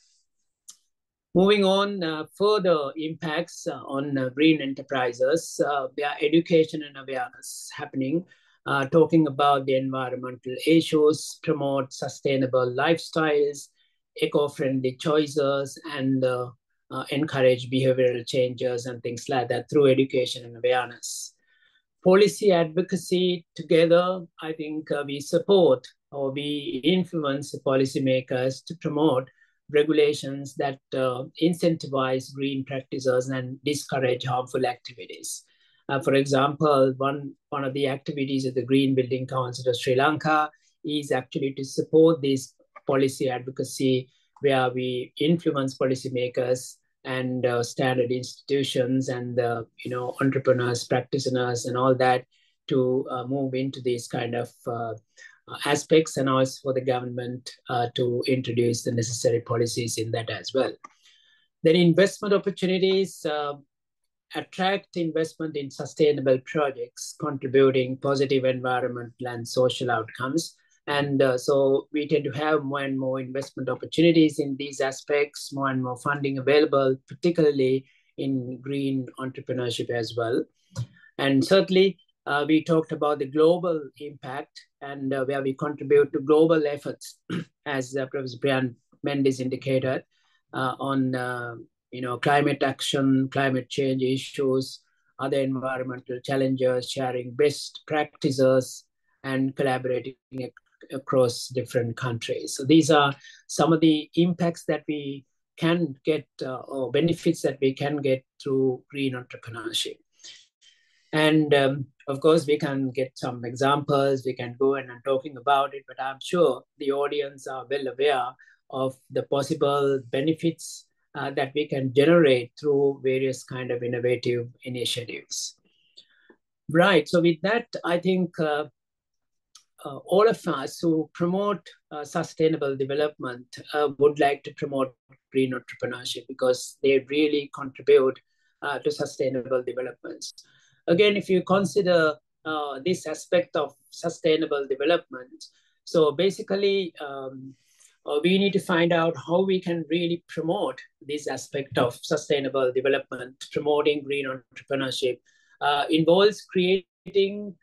Moving on, further impacts on green enterprises, there are education and awareness happening, talking about the environmental issues, promote sustainable lifestyles, eco-friendly choices, and encourage behavioral changes and things like that through education and awareness. Policy advocacy together, I think we support or we influence the policymakers to promote regulations that incentivize green practices and discourage harmful activities. For example, one of the activities of the Green Building Council of Sri Lanka is actually to support this policy advocacy, where we influence policymakers and standard institutions and entrepreneurs, practitioners, and all that to move into these kind of aspects, and also for the government to introduce the necessary policies in that as well. Then investment opportunities attract investment in sustainable projects, contributing positive environmental and social outcomes. And so we tend to have more and more investment opportunities in these aspects, more and more funding available, particularly in green entrepreneurship as well. And certainly, we talked about the global impact and where we contribute to global efforts, as Professor Priyan Mendis indicated, on climate action, climate change issues, other environmental challenges, sharing best practices, and collaborating across different countries. So these are some of the impacts that we can get or benefits that we can get through green entrepreneurship. And of course, we can get some examples, we can go and I'm talking about it, but I'm sure the audience are well aware of the possible benefits that we can generate through various kind of innovative initiatives. Right, so with that, I think all of us who promote sustainable development would like to promote green entrepreneurship because they really contribute to sustainable developments. Again, if you consider this aspect of sustainable development, so basically we need to find out how we can really promote this aspect of sustainable development. Promoting green entrepreneurship involves creating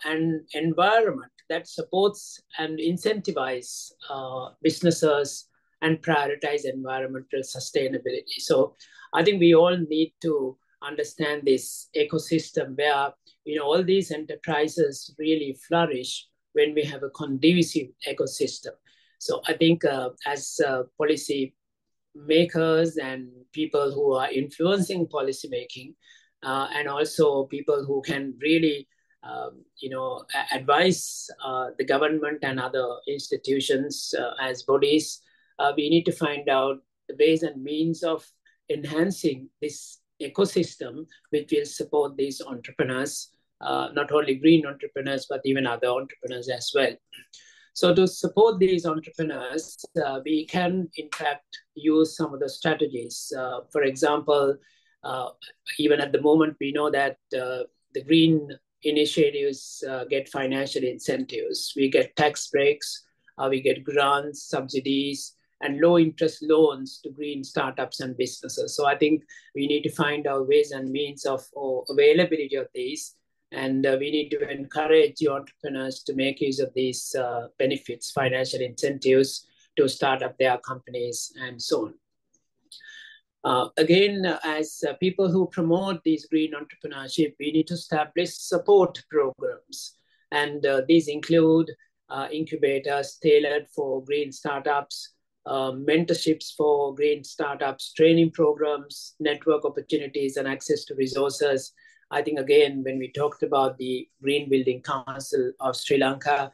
an environment that supports and incentivizes businesses and prioritize environmental sustainability. So I think we all need to understand this ecosystem where all these enterprises really flourish when we have a conducive ecosystem. So I think as policy makers and people who are influencing policy making, and also people who can really advise the government and other institutions as bodies, we need to find out the ways and means of enhancing this ecosystem which will support these entrepreneurs, not only green entrepreneurs, but even other entrepreneurs as well. So to support these entrepreneurs, we can in fact use some of the strategies. For example, Even at the moment, we know that the green initiatives get financial incentives. We get tax breaks, we get grants, subsidies, and low interest loans to green startups and businesses. So I think we need to find our ways and means of availability of these. And we need to encourage the entrepreneurs to make use of these benefits, financial incentives to start up their companies and so on. Again, as people who promote these green entrepreneurship, we need to establish support programs. And these include incubators tailored for green startups, mentorships for green startups, training programs, network opportunities, and access to resources. I think, again, when we talked about the Green Building Council of Sri Lanka,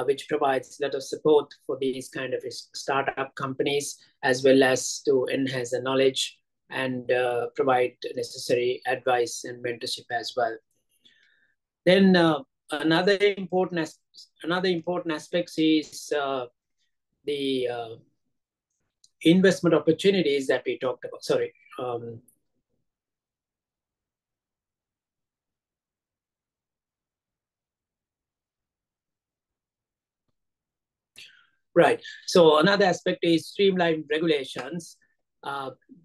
which provides a lot of support for these kind of startup companies, as well as to enhance the knowledge and provide necessary advice and mentorship as well. Then another important aspect is the investment opportunities that we talked about. Sorry. Right. So another aspect is streamlined regulations.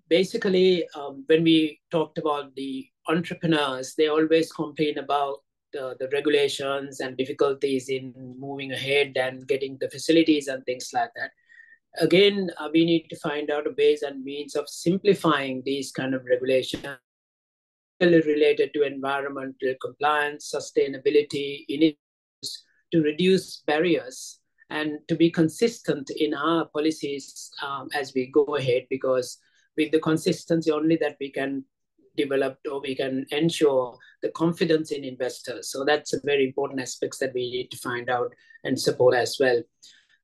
Basically, when we talked about the entrepreneurs, they always complain about the regulations and difficulties in moving ahead and getting the facilities and things like that. Again, we need to find out ways and means of simplifying these kind of regulations related to environmental compliance, sustainability, initiatives to reduce barriers and to be consistent in our policies as we go ahead, because with the consistency only that we can develop or we can ensure the confidence in investors. So that's a very important aspects that we need to find out and support as well.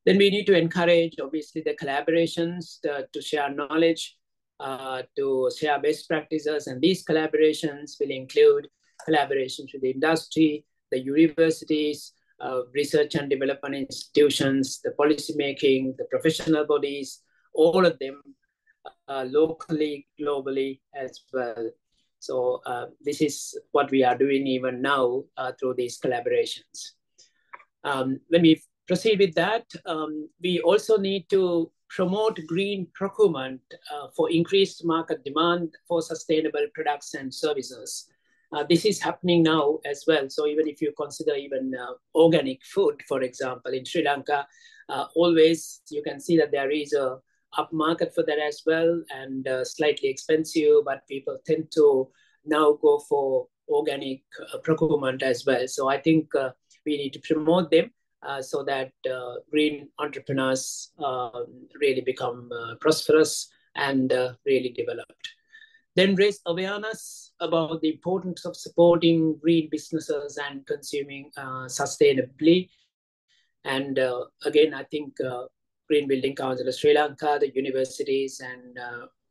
Then we need to encourage, obviously, the collaborations to share knowledge, to share best practices. And these collaborations will include collaborations with the industry, the universities, research and development institutions, the policymaking, the professional bodies, all of them locally, globally as well. So this is what we are doing even now through these collaborations. When we proceed with that, we also need to promote green procurement for increased market demand for sustainable products and services. This is happening now as well. So even if you consider even organic food, for example, in Sri Lanka, always you can see that there is a upmarket for that as well, and slightly expensive, but people tend to now go for organic procurement as well. So I think we need to promote them so that green entrepreneurs really become prosperous and really developed. Then raise awareness about the importance of supporting green businesses and consuming sustainably. And again, I think Green Building Council of Sri Lanka, the universities, and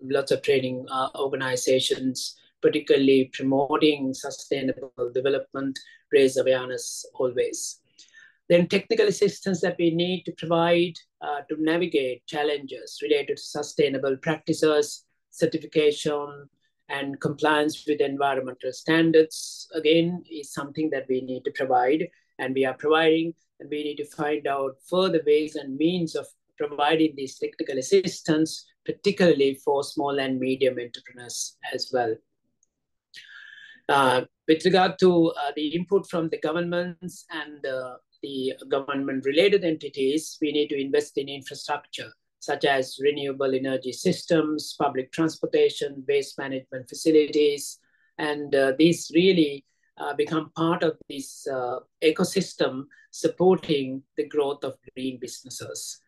lots of training organizations, particularly promoting sustainable development, raise awareness always. Then technical assistance that we need to provide to navigate challenges related to sustainable practices, certification, and compliance with environmental standards, again, is something that we need to provide, and we are providing, and we need to find out further ways and means of providing this technical assistance, particularly for small and medium entrepreneurs as well. With regard to the input from the governments and the government-related entities, we need to invest in infrastructure, such as renewable energy systems, public transportation, waste management facilities, and these really become part of this ecosystem supporting the growth of green businesses.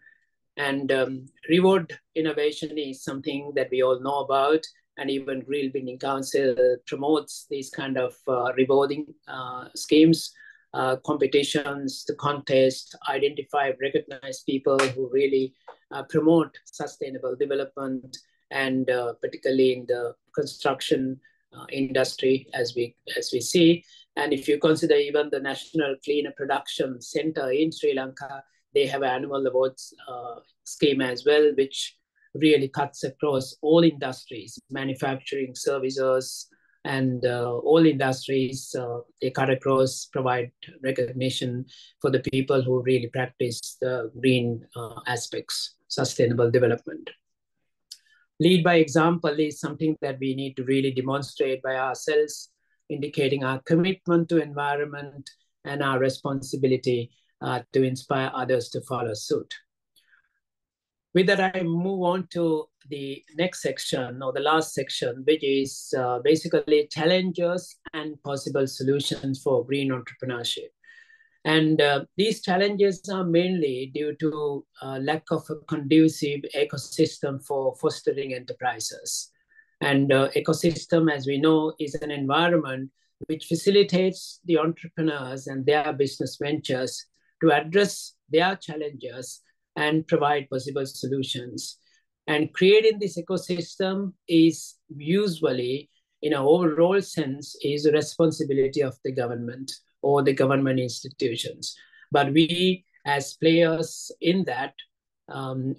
And reward innovation is something that we all know about, and even Green Building Council promotes these kind of rewarding schemes, competitions, the contest, identify, recognize people who really promote sustainable development, and particularly in the construction industry, as we see. And if you consider even the National Cleaner Production Center in Sri Lanka, they have an annual awards scheme as well, which really cuts across all industries, manufacturing, services, and all industries. They cut across, provide recognition for the people who really practice the green aspects, sustainable development. Lead by example is something that we need to really demonstrate by ourselves, indicating our commitment to environment and our responsibility to inspire others to follow suit. With that, I move on to the next section, or the last section, which is basically challenges and possible solutions for green entrepreneurship. And these challenges are mainly due to lack of a conducive ecosystem for fostering enterprises. And ecosystem, as we know, is an environment which facilitates the entrepreneurs and their business ventures to address their challenges and provide possible solutions. And creating this ecosystem is usually, in an overall sense, is a responsibility of the government or the government institutions. But we, as players in that,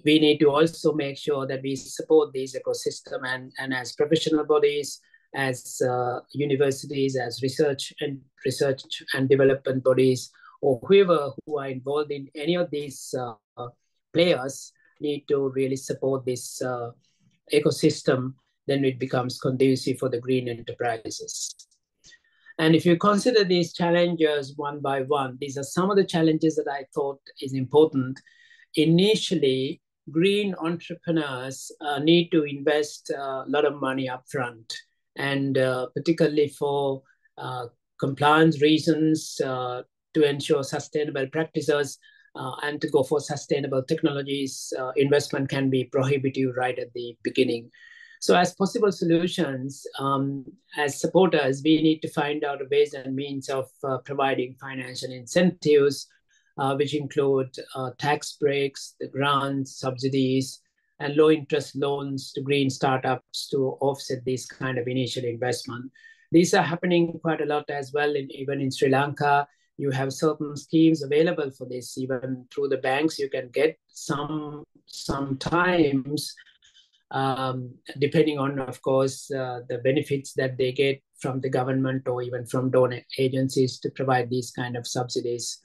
we need to also make sure that we support this ecosystem, and as professional bodies, as universities, as research and development bodies, or whoever who are involved in any of these players need to really support this ecosystem. Then it becomes conducive for the green enterprises. And if you consider these challenges one by one, these are some of the challenges that I thought is important. Initially, green entrepreneurs need to invest a lot of money upfront, and particularly for compliance reasons, to ensure sustainable practices and to go for sustainable technologies, investment can be prohibitive right at the beginning. So as possible solutions, as supporters, we need to find out ways and means of providing financial incentives, which include tax breaks, the grants, subsidies, and low interest loans to green startups to offset this kind of initial investment. These are happening quite a lot as well, even in Sri Lanka. You have certain schemes available for this. Even through the banks, you can get sometimes, depending on, of course, the benefits that they get from the government or even from donor agencies to provide these kind of subsidies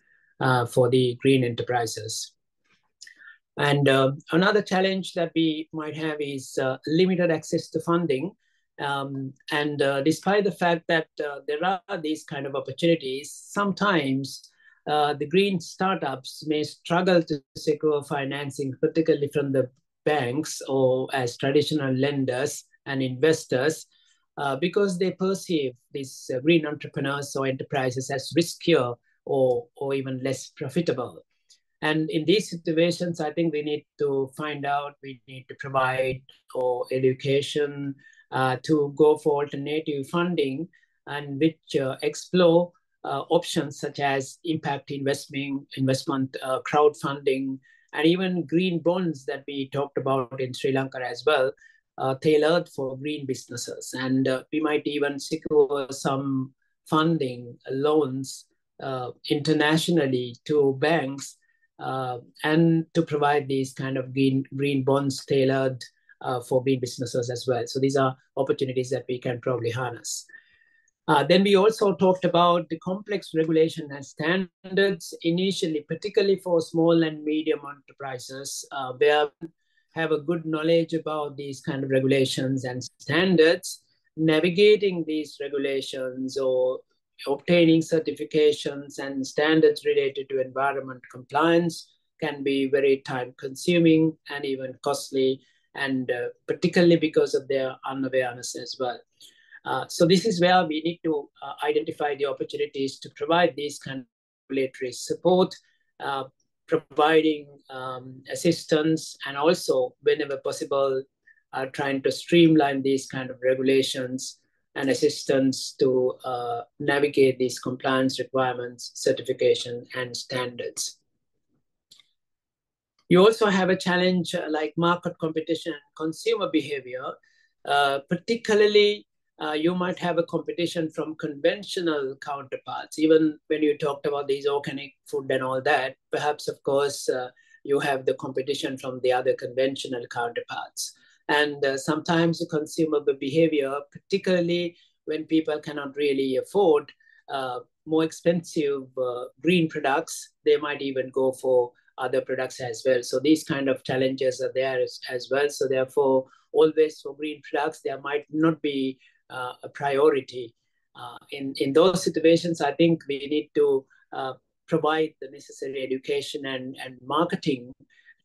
for the green enterprises. And another challenge that we might have is limited access to funding. Despite the fact that there are these kind of opportunities, sometimes the green startups may struggle to secure financing, particularly from the banks or as traditional lenders and investors, because they perceive these green entrepreneurs or enterprises as riskier or even less profitable. And in these situations, I think we need to find out, we need to provide education to go for alternative funding, and which explore options such as impact investment, crowdfunding, and even green bonds that we talked about in Sri Lanka as well, tailored for green businesses. And we might even secure some funding, loans internationally to banks, and to provide these kind of green bonds tailored for green businesses as well. So these are opportunities that we can probably harness. Then we also talked about the complex regulation and standards initially, particularly for small and medium enterprises, where have a good knowledge about these kind of regulations and standards. Navigating these regulations or obtaining certifications and standards related to environment compliance can be very time consuming and even costly, and particularly because of their unawareness as well. So this is where we need to identify the opportunities to provide these kind of regulatory support, providing assistance, and also, whenever possible, trying to streamline these kind of regulations and assistance to navigate these compliance requirements, certification, and standards. You also have a challenge like market competition and consumer behavior. Particularly, you might have a competition from conventional counterparts. Even when you talked about these organic food and all that, perhaps, of course, you have the competition from the other conventional counterparts. And sometimes the consumer behavior, particularly when people cannot really afford more expensive green products, they might even go for other products as well. So these kind of challenges are there as well. So therefore, always for green products, there might not be a priority. In those situations, I think we need to provide the necessary education and marketing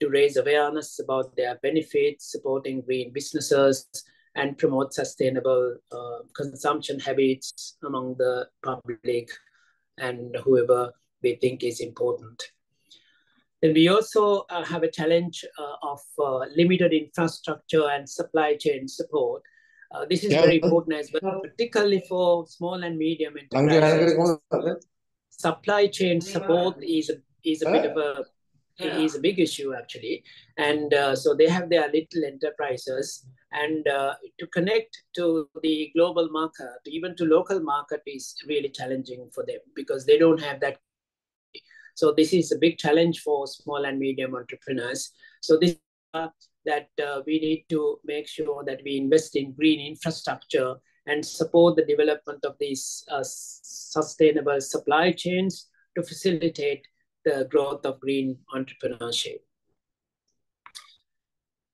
to raise awareness about their benefits, supporting green businesses, and promote sustainable consumption habits among the public and whoever we think is important. Then we also have a challenge of limited infrastructure and supply chain support. This is very important as well, particularly for small and medium enterprises. Supply chain support is a bit of a is a big issue actually, and so they have their little enterprises, and to connect to the global market, even to local market, is really challenging for them because they don't have that. So this is a big challenge for small and medium entrepreneurs. So this that we need to make sure that we invest in green infrastructure and support the development of these sustainable supply chains to facilitate the growth of green entrepreneurship.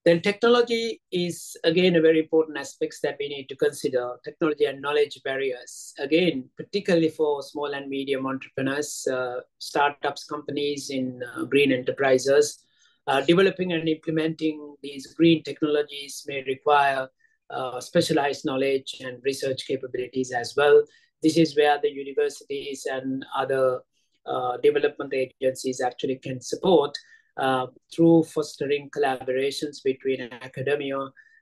Then technology is, again, a very important aspect that we need to consider. Technology and knowledge barriers, again, particularly for small and medium entrepreneurs, startups, companies in green enterprises. Developing and implementing these green technologies may require specialized knowledge and research capabilities as well. This is where the universities and other development agencies actually can support through fostering collaborations between academia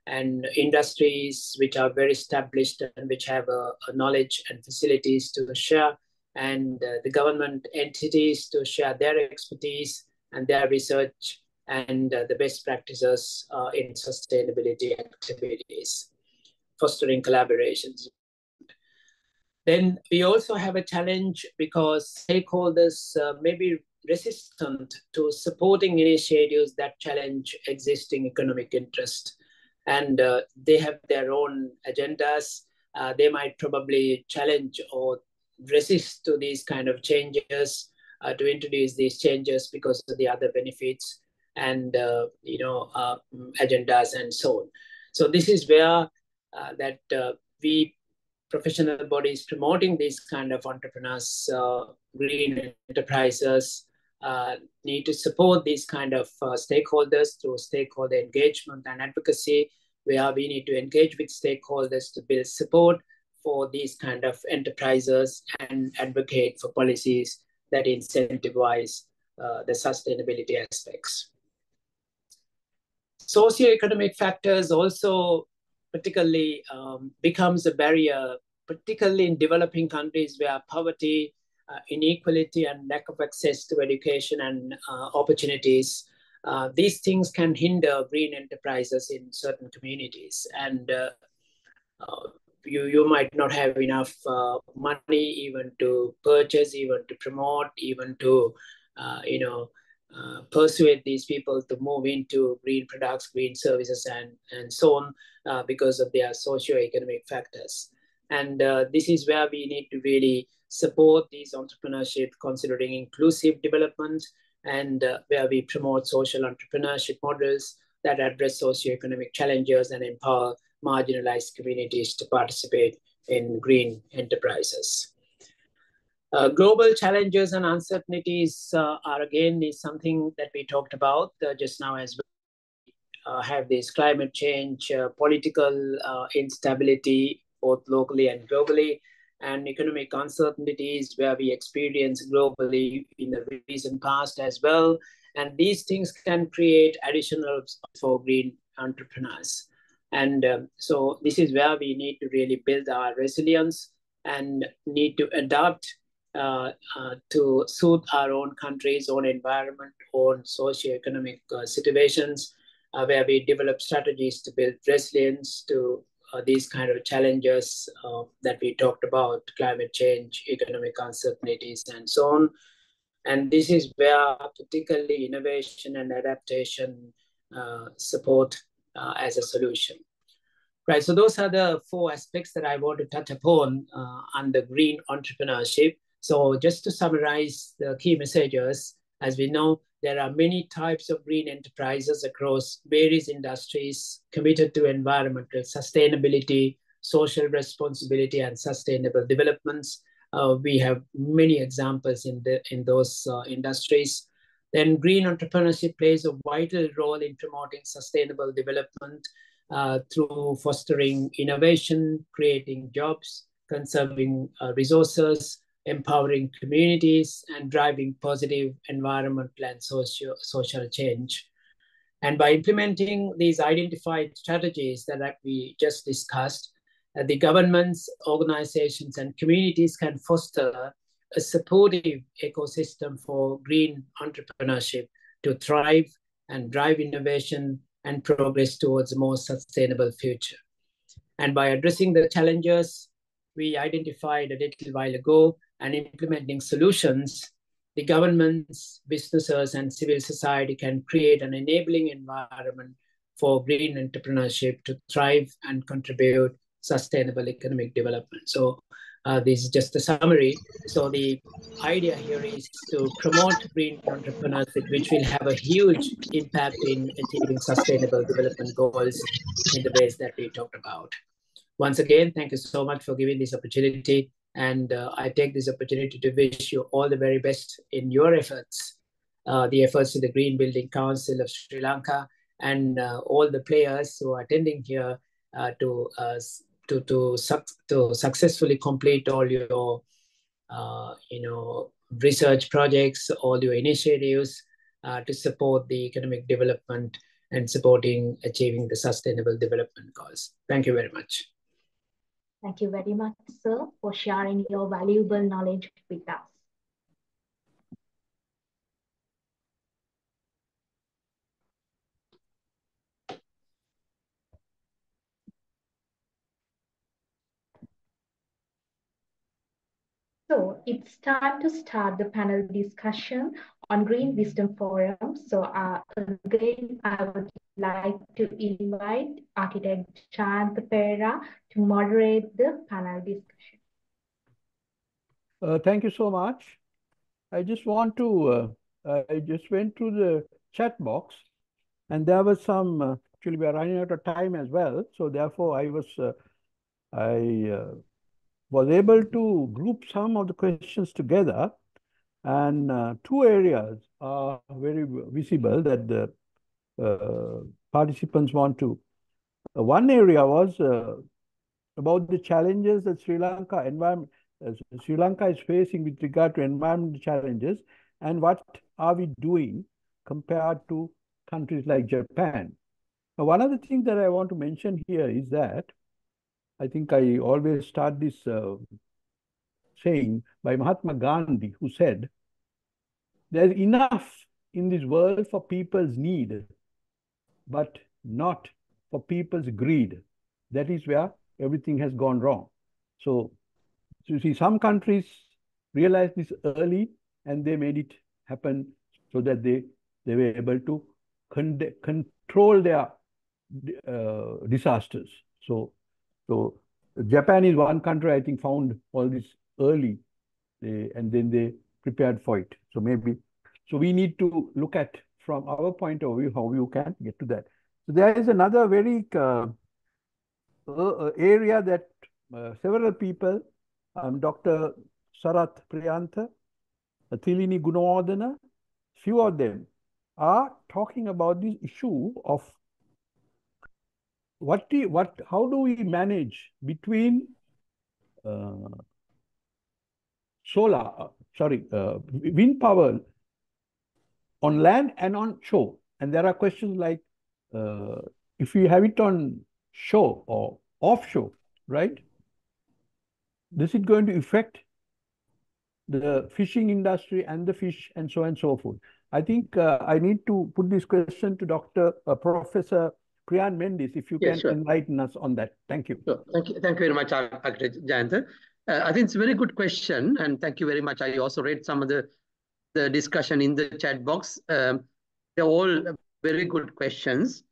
and industries which are very established and which have a knowledge and facilities to share, and the government entities to share their expertise and their research and the best practices in sustainability activities, fostering collaborations. Then we also have a challenge because stakeholders may be resistant to supporting initiatives that challenge existing economic interest. And they have their own agendas. They might probably challenge or resist to these kind of changes, to introduce these changes because of the other benefits and agendas and so on. So this is where that we professional bodies promoting these kind of entrepreneurs, green enterprises, need to support these kind of stakeholders through stakeholder engagement and advocacy, where we need to engage with stakeholders to build support for these kind of enterprises and advocate for policies that incentivize the sustainability aspects. Socioeconomic factors also particularly becomes a barrier, particularly in developing countries where poverty, inequality, and lack of access to education and opportunities. These things can hinder green enterprises in certain communities. And you might not have enough money even to purchase, even to promote, even to, persuade these people to move into green products, green services, and so on, because of their socioeconomic factors. And this is where we need to really support these entrepreneurship, considering inclusive development, and where we promote social entrepreneurship models that address socioeconomic challenges and empower marginalized communities to participate in green enterprises. Global challenges and uncertainties are again is something that we talked about just now as well. Have this climate change, political instability, both locally and globally, and economic uncertainties where we experience globally in the recent past as well. And these things can create additional for green entrepreneurs. And so this is where we need to really build our resilience and need to adapt to suit our own country's own environment, own socioeconomic situations, where we develop strategies to build resilience to these kind of challenges that we talked about, climate change, economic uncertainties, and so on. And this is where particularly innovation and adaptation support as a solution. Right, so those are the 4 aspects that I want to touch upon under green entrepreneurship. So just to summarize the key messages, as we know, there are many types of green enterprises across various industries committed to environmental sustainability, social responsibility, and sustainable developments. We have many examples in those industries. Then green entrepreneurship plays a vital role in promoting sustainable development through fostering innovation, creating jobs, conserving resources, empowering communities, and driving positive environmental and social change. And by implementing these identified strategies that we just discussed, the governments, organizations, and communities can foster a supportive ecosystem for green entrepreneurship to thrive and drive innovation and progress towards a more sustainable future. And by addressing the challenges we identified a little while ago and implementing solutions, the governments, businesses, and civil society can create an enabling environment for green entrepreneurship to thrive and contribute sustainable economic development. So this is just a summary. So the idea here is to promote green entrepreneurship, which will have a huge impact in achieving sustainable development goals in the ways that we talked about. Once again, thank you so much for giving this opportunity. And I take this opportunity to wish you all the very best in your efforts, the efforts of the Green Building Council of Sri Lanka and all the players who are attending here to successfully complete all your research projects, all your initiatives to support the economic development and supporting achieving the sustainable development goals. Thank you very much. Thank you very much, sir, for sharing your valuable knowledge with us. So it's time to start the panel discussion on Green Wisdom Forum. So again, I would like to invite Architect Jayantha Perera to moderate the panel discussion. Thank you so much. I just want to, I just went through the chat box and there was some, actually we are running out of time as well. So therefore I was able to group some of the questions together, and 2 areas are very visible that the participants want to. One area was about the challenges that Sri Lanka is facing with regard to environmental challenges, and what are we doing compared to countries like Japan. Now, one of the things that I want to mention here is that I think I always start this saying by Mahatma Gandhi, who said, "There's enough in this world for people's need, but not for people's greed." That is where everything has gone wrong. So you see, some countries realized this early and they made it happen so that they were able to control their disasters. So Japan is one country, I think, found all this early and then they prepared for it. So we need to look at from our point of view how you can get to that. So there is another very area that several people, Dr. Sarath Priyantha, Thilini Gunawardana, few of them are talking about this issue of how do we manage between wind power on land and on shore. And there are questions like, if you have it on shore or offshore, right? Is it going to affect the fishing industry and the fish and so on and so forth? I think I need to put this question to Professor Priyan Mendis, if you can enlighten us on that. Thank you. Sure. Thank you very much, Architect Jayantha. I think it's a very good question, and thank you very much. I also read some of the the discussion in the chat box. They're all very good questions.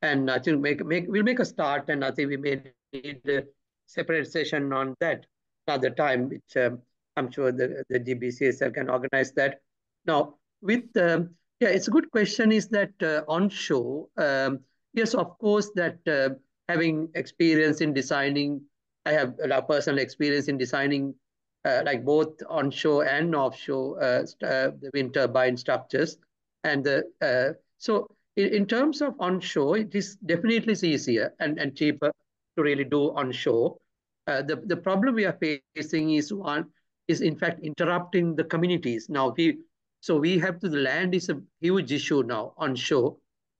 And I think we'll make a start, and I think we may need a separate session on that another time, which I'm sure the GBCSL can organize that. Now, with yeah, it's a good question. Is that onshore? Yes, of course. That having experience in designing, I have a personal experience in designing like both onshore and offshore the wind turbine structures, and so. In terms of onshore, it is definitely easier and cheaper to really do onshore. The problem we are facing is in fact interrupting the communities. Now we have the land is a huge issue now onshore.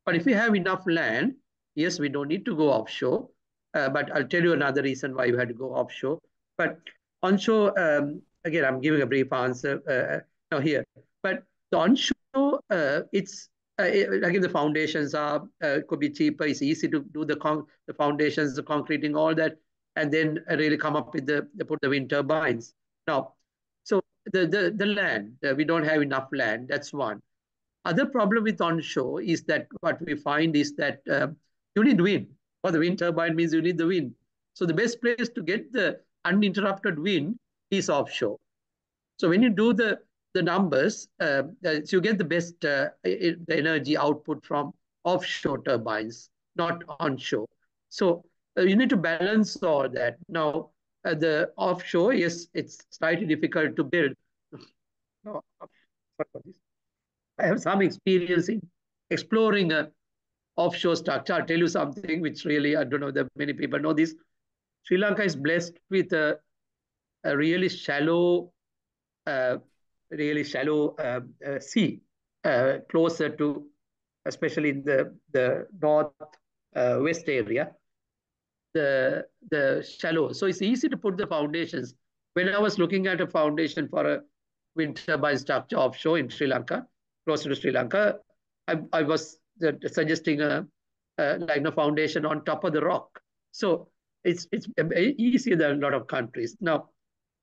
But if we have enough land, yes, we don't need to go offshore. But I'll tell you another reason why you had to go offshore. But onshore, again, I'm giving a brief answer now here. But the onshore, it's again, the foundations are could be cheaper. It's easy to do the foundations, the concreting, all that, and then really come up with put the wind turbines. Now, so the land, we don't have enough land. That's one. Other problem with onshore is that what we find is that you need wind. For the wind turbine means you need the wind. So the best place to get the uninterrupted wind is offshore. So when you do the numbers, so you get the best the energy output from offshore turbines, not onshore. So you need to balance all that. Now, the offshore, yes, it's slightly difficult to build. No, I have some experience in exploring a offshore structure. I'll tell you something which really, I don't know that many people know this. Sri Lanka is blessed with a really shallow sea, closer to, especially in the north west area, the shallow. So it's easy to put the foundations. When I was looking at a foundation for a wind turbine structure offshore in Sri Lanka, closer to Sri Lanka, I was suggesting a foundation on top of the rock. So it's easier than a lot of countries. Now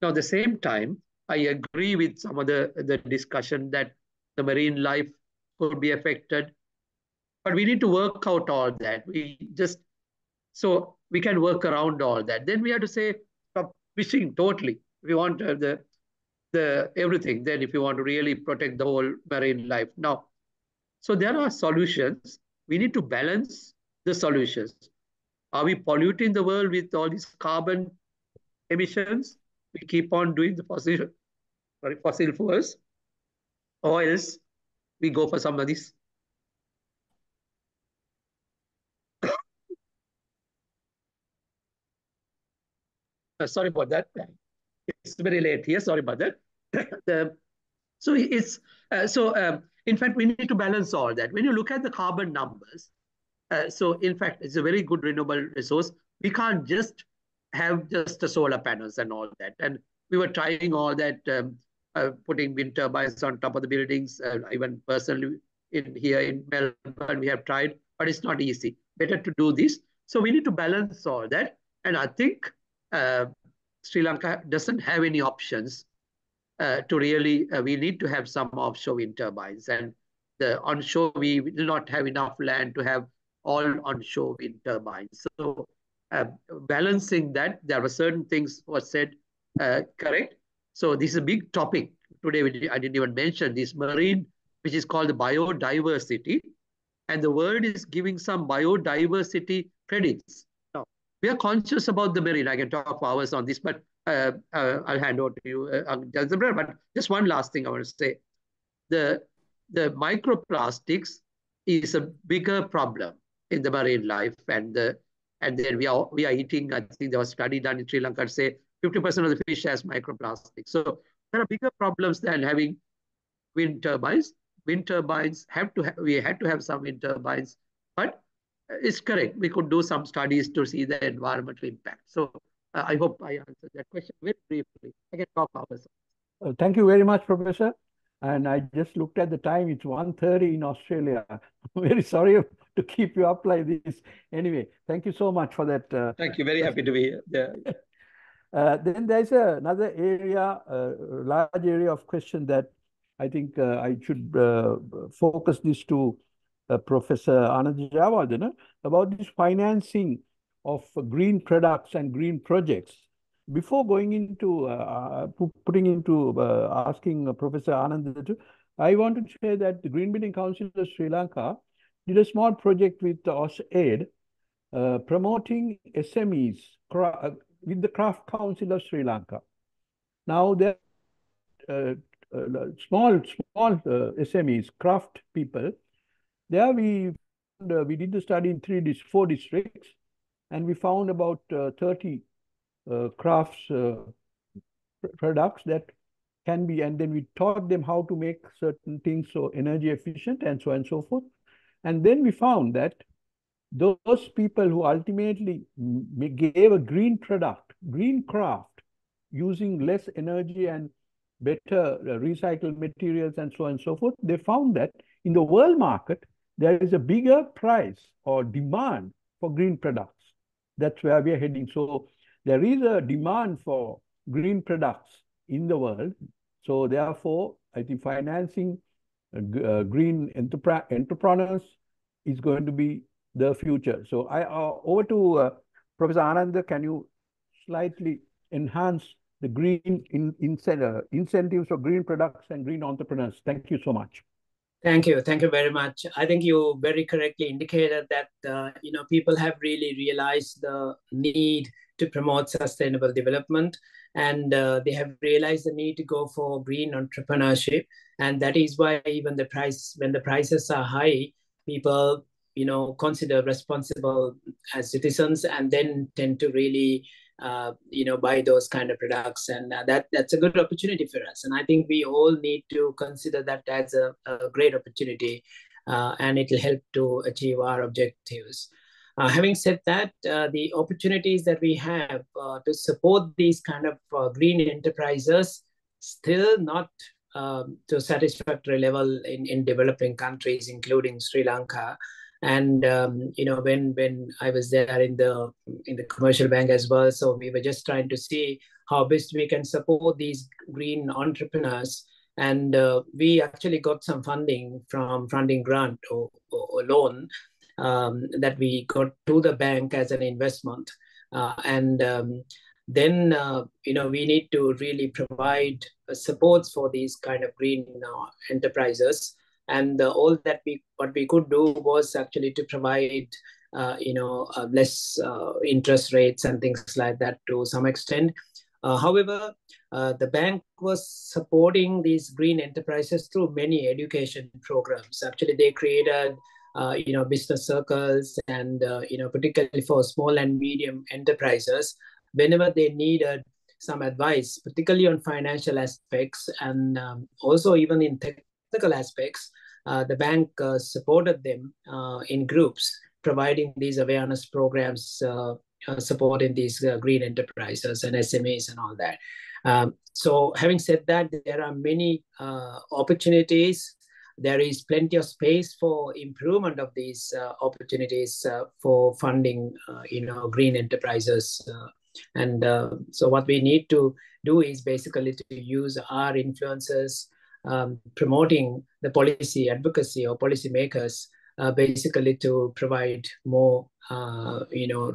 at the same time, I agree with some of the discussion that the marine life could be affected, but we need to work out all that. So we can work around all that. Then we have to say stop fishing totally. We want the everything. Then if you want to really protect the whole marine life. Now, so there are solutions. We need to balance the solutions. Are we polluting the world with all these carbon emissions? We keep on doing the fossil fuels, or else we go for some of these. Sorry about that. It's very late here. Sorry about that. In fact, we need to balance all that. When you look at the carbon numbers, so in fact, it's a very good renewable resource. We can't just have just the solar panels and all that. And we were trying all that, putting wind turbines on top of the buildings. Even personally, here in Melbourne, we have tried, but it's not easy. Better to do this. So we need to balance all that. And I think Sri Lanka doesn't have any options to really, we need to have some offshore wind turbines. And the onshore, we will not have enough land to have all onshore wind turbines. So balancing that, there were certain things were said correct. So this is a big topic. Today, I didn't even mention this marine, which is called the biodiversity. And the world is giving some biodiversity credits. Now, we are conscious about the marine. I can talk for hours on this, but I'll hand over to you, but just one last thing I want to say. The microplastics is a bigger problem in the marine life, and then we are eating. I think there was a study done in Sri Lanka to say 50% of the fish has microplastics. So there are bigger problems than having wind turbines. Wind turbines we had to have some wind turbines, but it's correct. We could do some studies to see the environmental impact. So I hope I answered that question very briefly. I can talk hours. Thank you very much, Professor. And I just looked at the time. It's 1:30 in Australia. I'm very sorry to keep you up like this. Anyway, thank you so much for that. Thank you. Very happy to be here. Yeah. Then there's another area, large area of question that I think I should focus this to Professor Ananda Jayawardane about this financing of green products and green projects. Before going into putting into asking Professor Ananda, I want to say that the Green Building Council of Sri Lanka did a small project with AusAid promoting SMEs with the Craft Council of Sri Lanka. Now there small SMEs, craft people. There we did the study in four districts, and we found about 30 crafts products that can be, and then we taught them how to make certain things so energy efficient and so on and so forth. And then we found that those people who ultimately gave a green product, green craft, using less energy and better recycled materials and so on and so forth, they found that in the world market, there is a bigger price or demand for green products. That's where we are heading. So there is a demand for green products in the world. So therefore, I think financing green entrepreneurs is going to be the future. So over to Professor Ananda. Can you slightly enhance the green incentives for green products and green entrepreneurs? Thank you so much. Thank you. Thank you very much. I think you very correctly indicated that people have really realized the need to promote sustainable development, and they have realized the need to go for green entrepreneurship. And that is why even when the prices are high, people consider responsible as citizens and then tend to really buy those kind of products, and that's a good opportunity for us. And I think we all need to consider that as a great opportunity, and it will help to achieve our objectives. Having said that, the opportunities that we have to support these kind of green enterprises still not to satisfactory level in developing countries, including Sri Lanka. And when I was there in the commercial bank as well, so we were just trying to see how best we can support these green entrepreneurs. And we actually got some funding from funding grant or loan that we got to the bank as an investment. Then we need to really provide supports for these kind of green enterprises. And what we could do was actually to provide less interest rates and things like that to some extent. However, the bank was supporting these green enterprises through many education programs. Actually, they created business circles, and particularly for small and medium enterprises, whenever they needed some advice, particularly on financial aspects and also even in technical aspects, the bank supported them in groups, providing these awareness programs, supporting these green enterprises and SMEs and all that. So having said that, there are many opportunities. There is plenty of space for improvement of these opportunities for funding, green enterprises. So what we need to do is basically to use our influences, promoting the policy advocacy or policy makers, basically to provide more,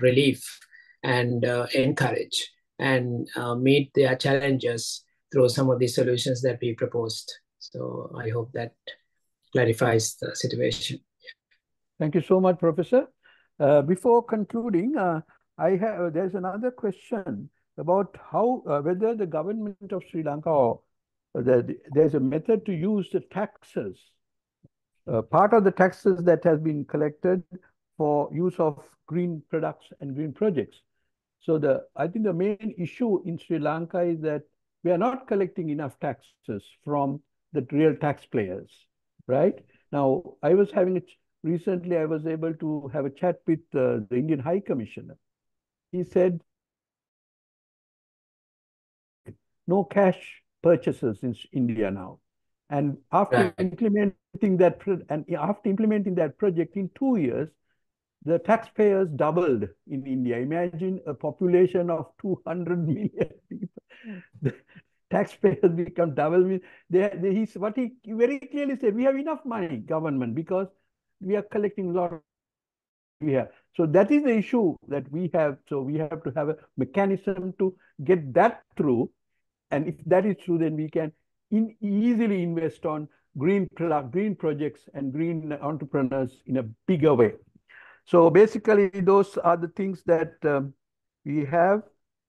relief and encourage and meet their challenges through some of the solutions that we proposed. So I hope that clarifies the situation. Thank you so much, Professor. Before concluding, there's another question about how whether the government of Sri Lanka or there's a method to use the taxes, part of the taxes that has been collected for use of green products and green projects. So I think the main issue in Sri Lanka is that we are not collecting enough taxes from the real taxpayers, right? Now, recently I was able to have a chat with the Indian High Commissioner. He said, no cash purchases in India now. And after implementing that project in 2 years, the taxpayers doubled in India. Imagine a population of 200 million people. taxpayers become double. What he very clearly said, we have enough money, government, because we are collecting a lot of we have. So that is the issue that we have. So we have to have a mechanism to get that through. And if that is true, then we can easily invest on green projects and green entrepreneurs in a bigger way. So basically, those are the things that we have.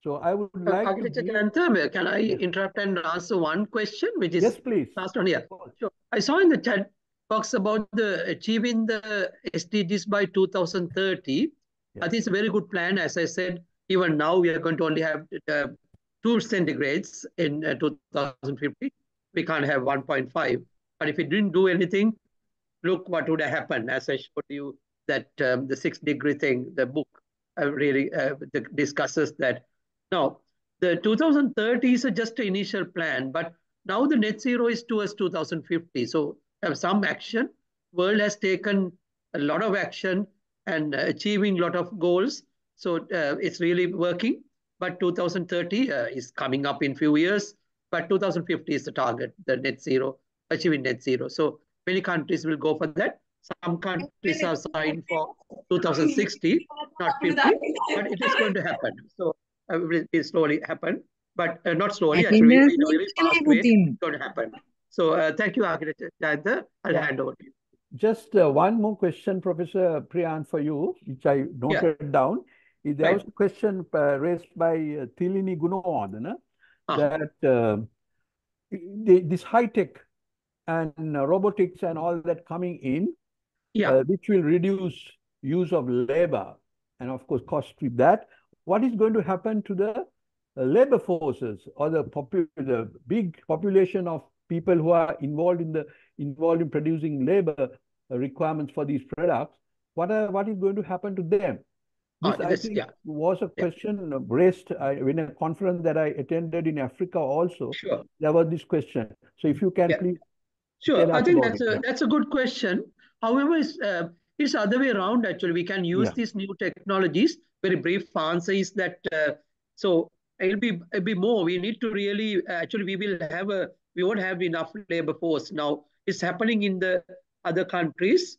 So I would like Architect Jayantha, can I interrupt and answer one question, which is yes, please. last one here? Sure. I saw in the chat box about the achieving the SDGs by 2030. Yes. I think it's a very good plan. As I said, even now we are going to only have 2 centigrades in 2050. We can't have 1.5. But if we didn't do anything, look what would have happened. As I showed you that the 6-degree thing, the book really discusses that. Now, the 2030 is just an initial plan, but now the net zero is towards 2050. So have some action. World has taken a lot of action and achieving a lot of goals. So it's really working. But 2030 is coming up in few years. But 2050 is the target, the net zero, achieving net zero. So many countries will go for that. Some countries are signed for 2060, not 50, but it is going to happen. So it will slowly happen, but not slowly, actually, in a very fast way, it's going to happen. So thank you, Architect Jayantha. I'll hand over to you. Just one more question, Professor Priyan, for you, which I noted down. There was a question raised by Tilini Gunawardana that this high-tech and robotics and all that coming in, which will reduce use of labor and, of course, cost with that. What is going to happen to the labor forces or the big population of people who are involved in producing labor requirements for these products? What is going to happen to them? This, I think, was a question raised in a conference that I attended in Africa also. Sure. There was this question. So if you can please. Sure, I think that's a good question. However, it's the other way around, actually. We can use these new technologies. Very brief answer is that, so it'll be more. We need to really, actually, we won't have enough labor force. Now, it's happening in the other countries.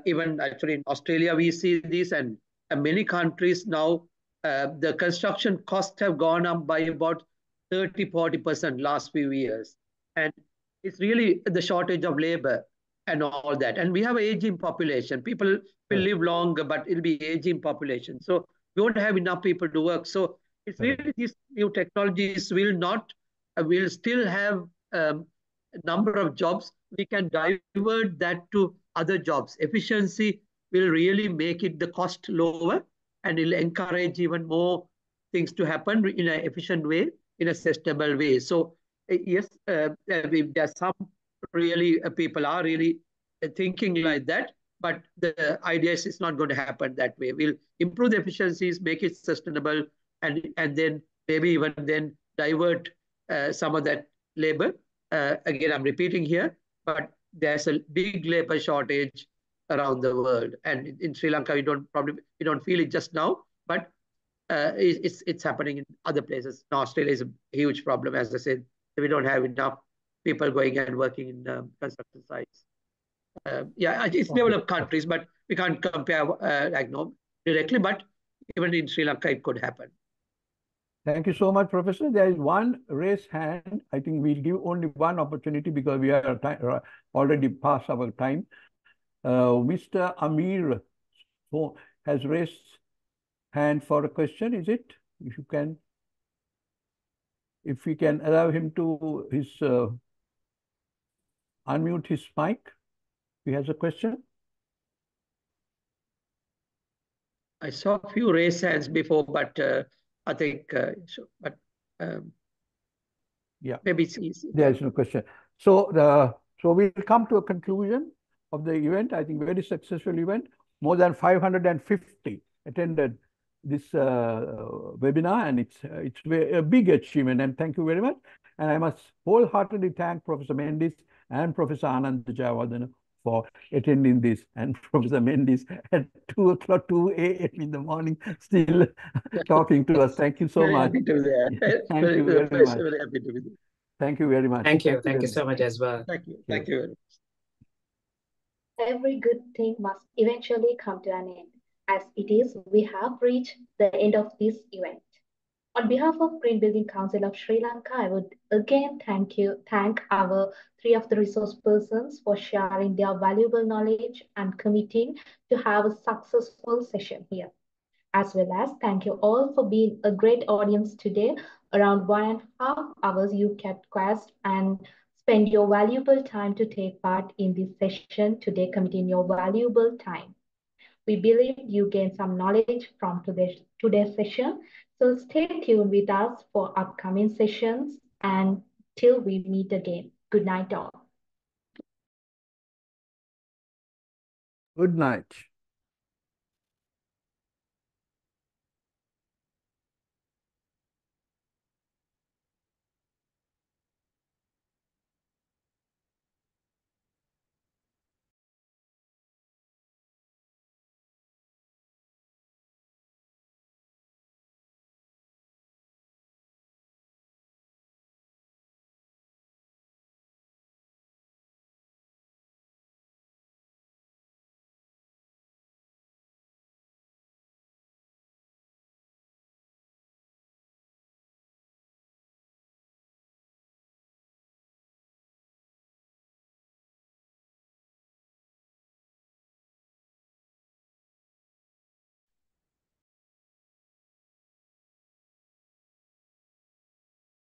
Even actually in Australia, we see this, and many countries now, the construction costs have gone up by about 30-40% last few years. And it's really the shortage of labor and all that. And we have an aging population. People will live longer, but it'll be aging population. So we won't have enough people to work. So it's really these new technologies will still have a number of jobs. We can divert that to other jobs. Efficiency will really make it the cost lower, and it'll encourage even more things to happen in an efficient way, in a sustainable way. So yes, there's some really people are really thinking like that, but the idea is it's not going to happen that way. We'll improve the efficiencies, make it sustainable, and then maybe even then divert some of that labor. Again, I'm repeating here, but there's a big labor shortage around the world, and in Sri Lanka we don't feel it just now, but it's happening in other places. Now, Australia is a huge problem, as I said. We don't have enough people going and working in construction sites. It's developed countries, but we can't compare directly. But even in Sri Lanka, it could happen. Thank you so much, Professor. There is one raised hand. I think we'll give only one opportunity because we are already past our time. Mr. Amir has raised hand for a question. Is it? If we can allow him to unmute his mic. He has a question. I saw a few raised hands before, but I think, maybe it's easy. There is no question. So we'll come to a conclusion of the event. I think very successful event. More than 550 attended this webinar, and it's a big achievement. And thank you very much. And I must wholeheartedly thank Professor Mendis and Professor Ananda Jayawardane for attending this, and Professor Mendis at 2 a.m. in the morning still talking to us. Thank you so much. Happy to be there. Thank you very much. Very happy to be there. Thank you very much. Thank you. Thank you so much as well. Thank you. Thank you very much. Every good thing must eventually come to an end. As it is, we have reached the end of this event. On behalf of Green Building Council of Sri Lanka, I would again thank our three of the resource persons for sharing their valuable knowledge and committing to have a successful session here. As well as thank you all for being a great audience today. Around 1.5 hours you kept quiet and spend your valuable time to take part in this session today, committing your valuable time. We believe you gained some knowledge from today's session. So stay tuned with us for upcoming sessions and till we meet again. Good night all. Good night.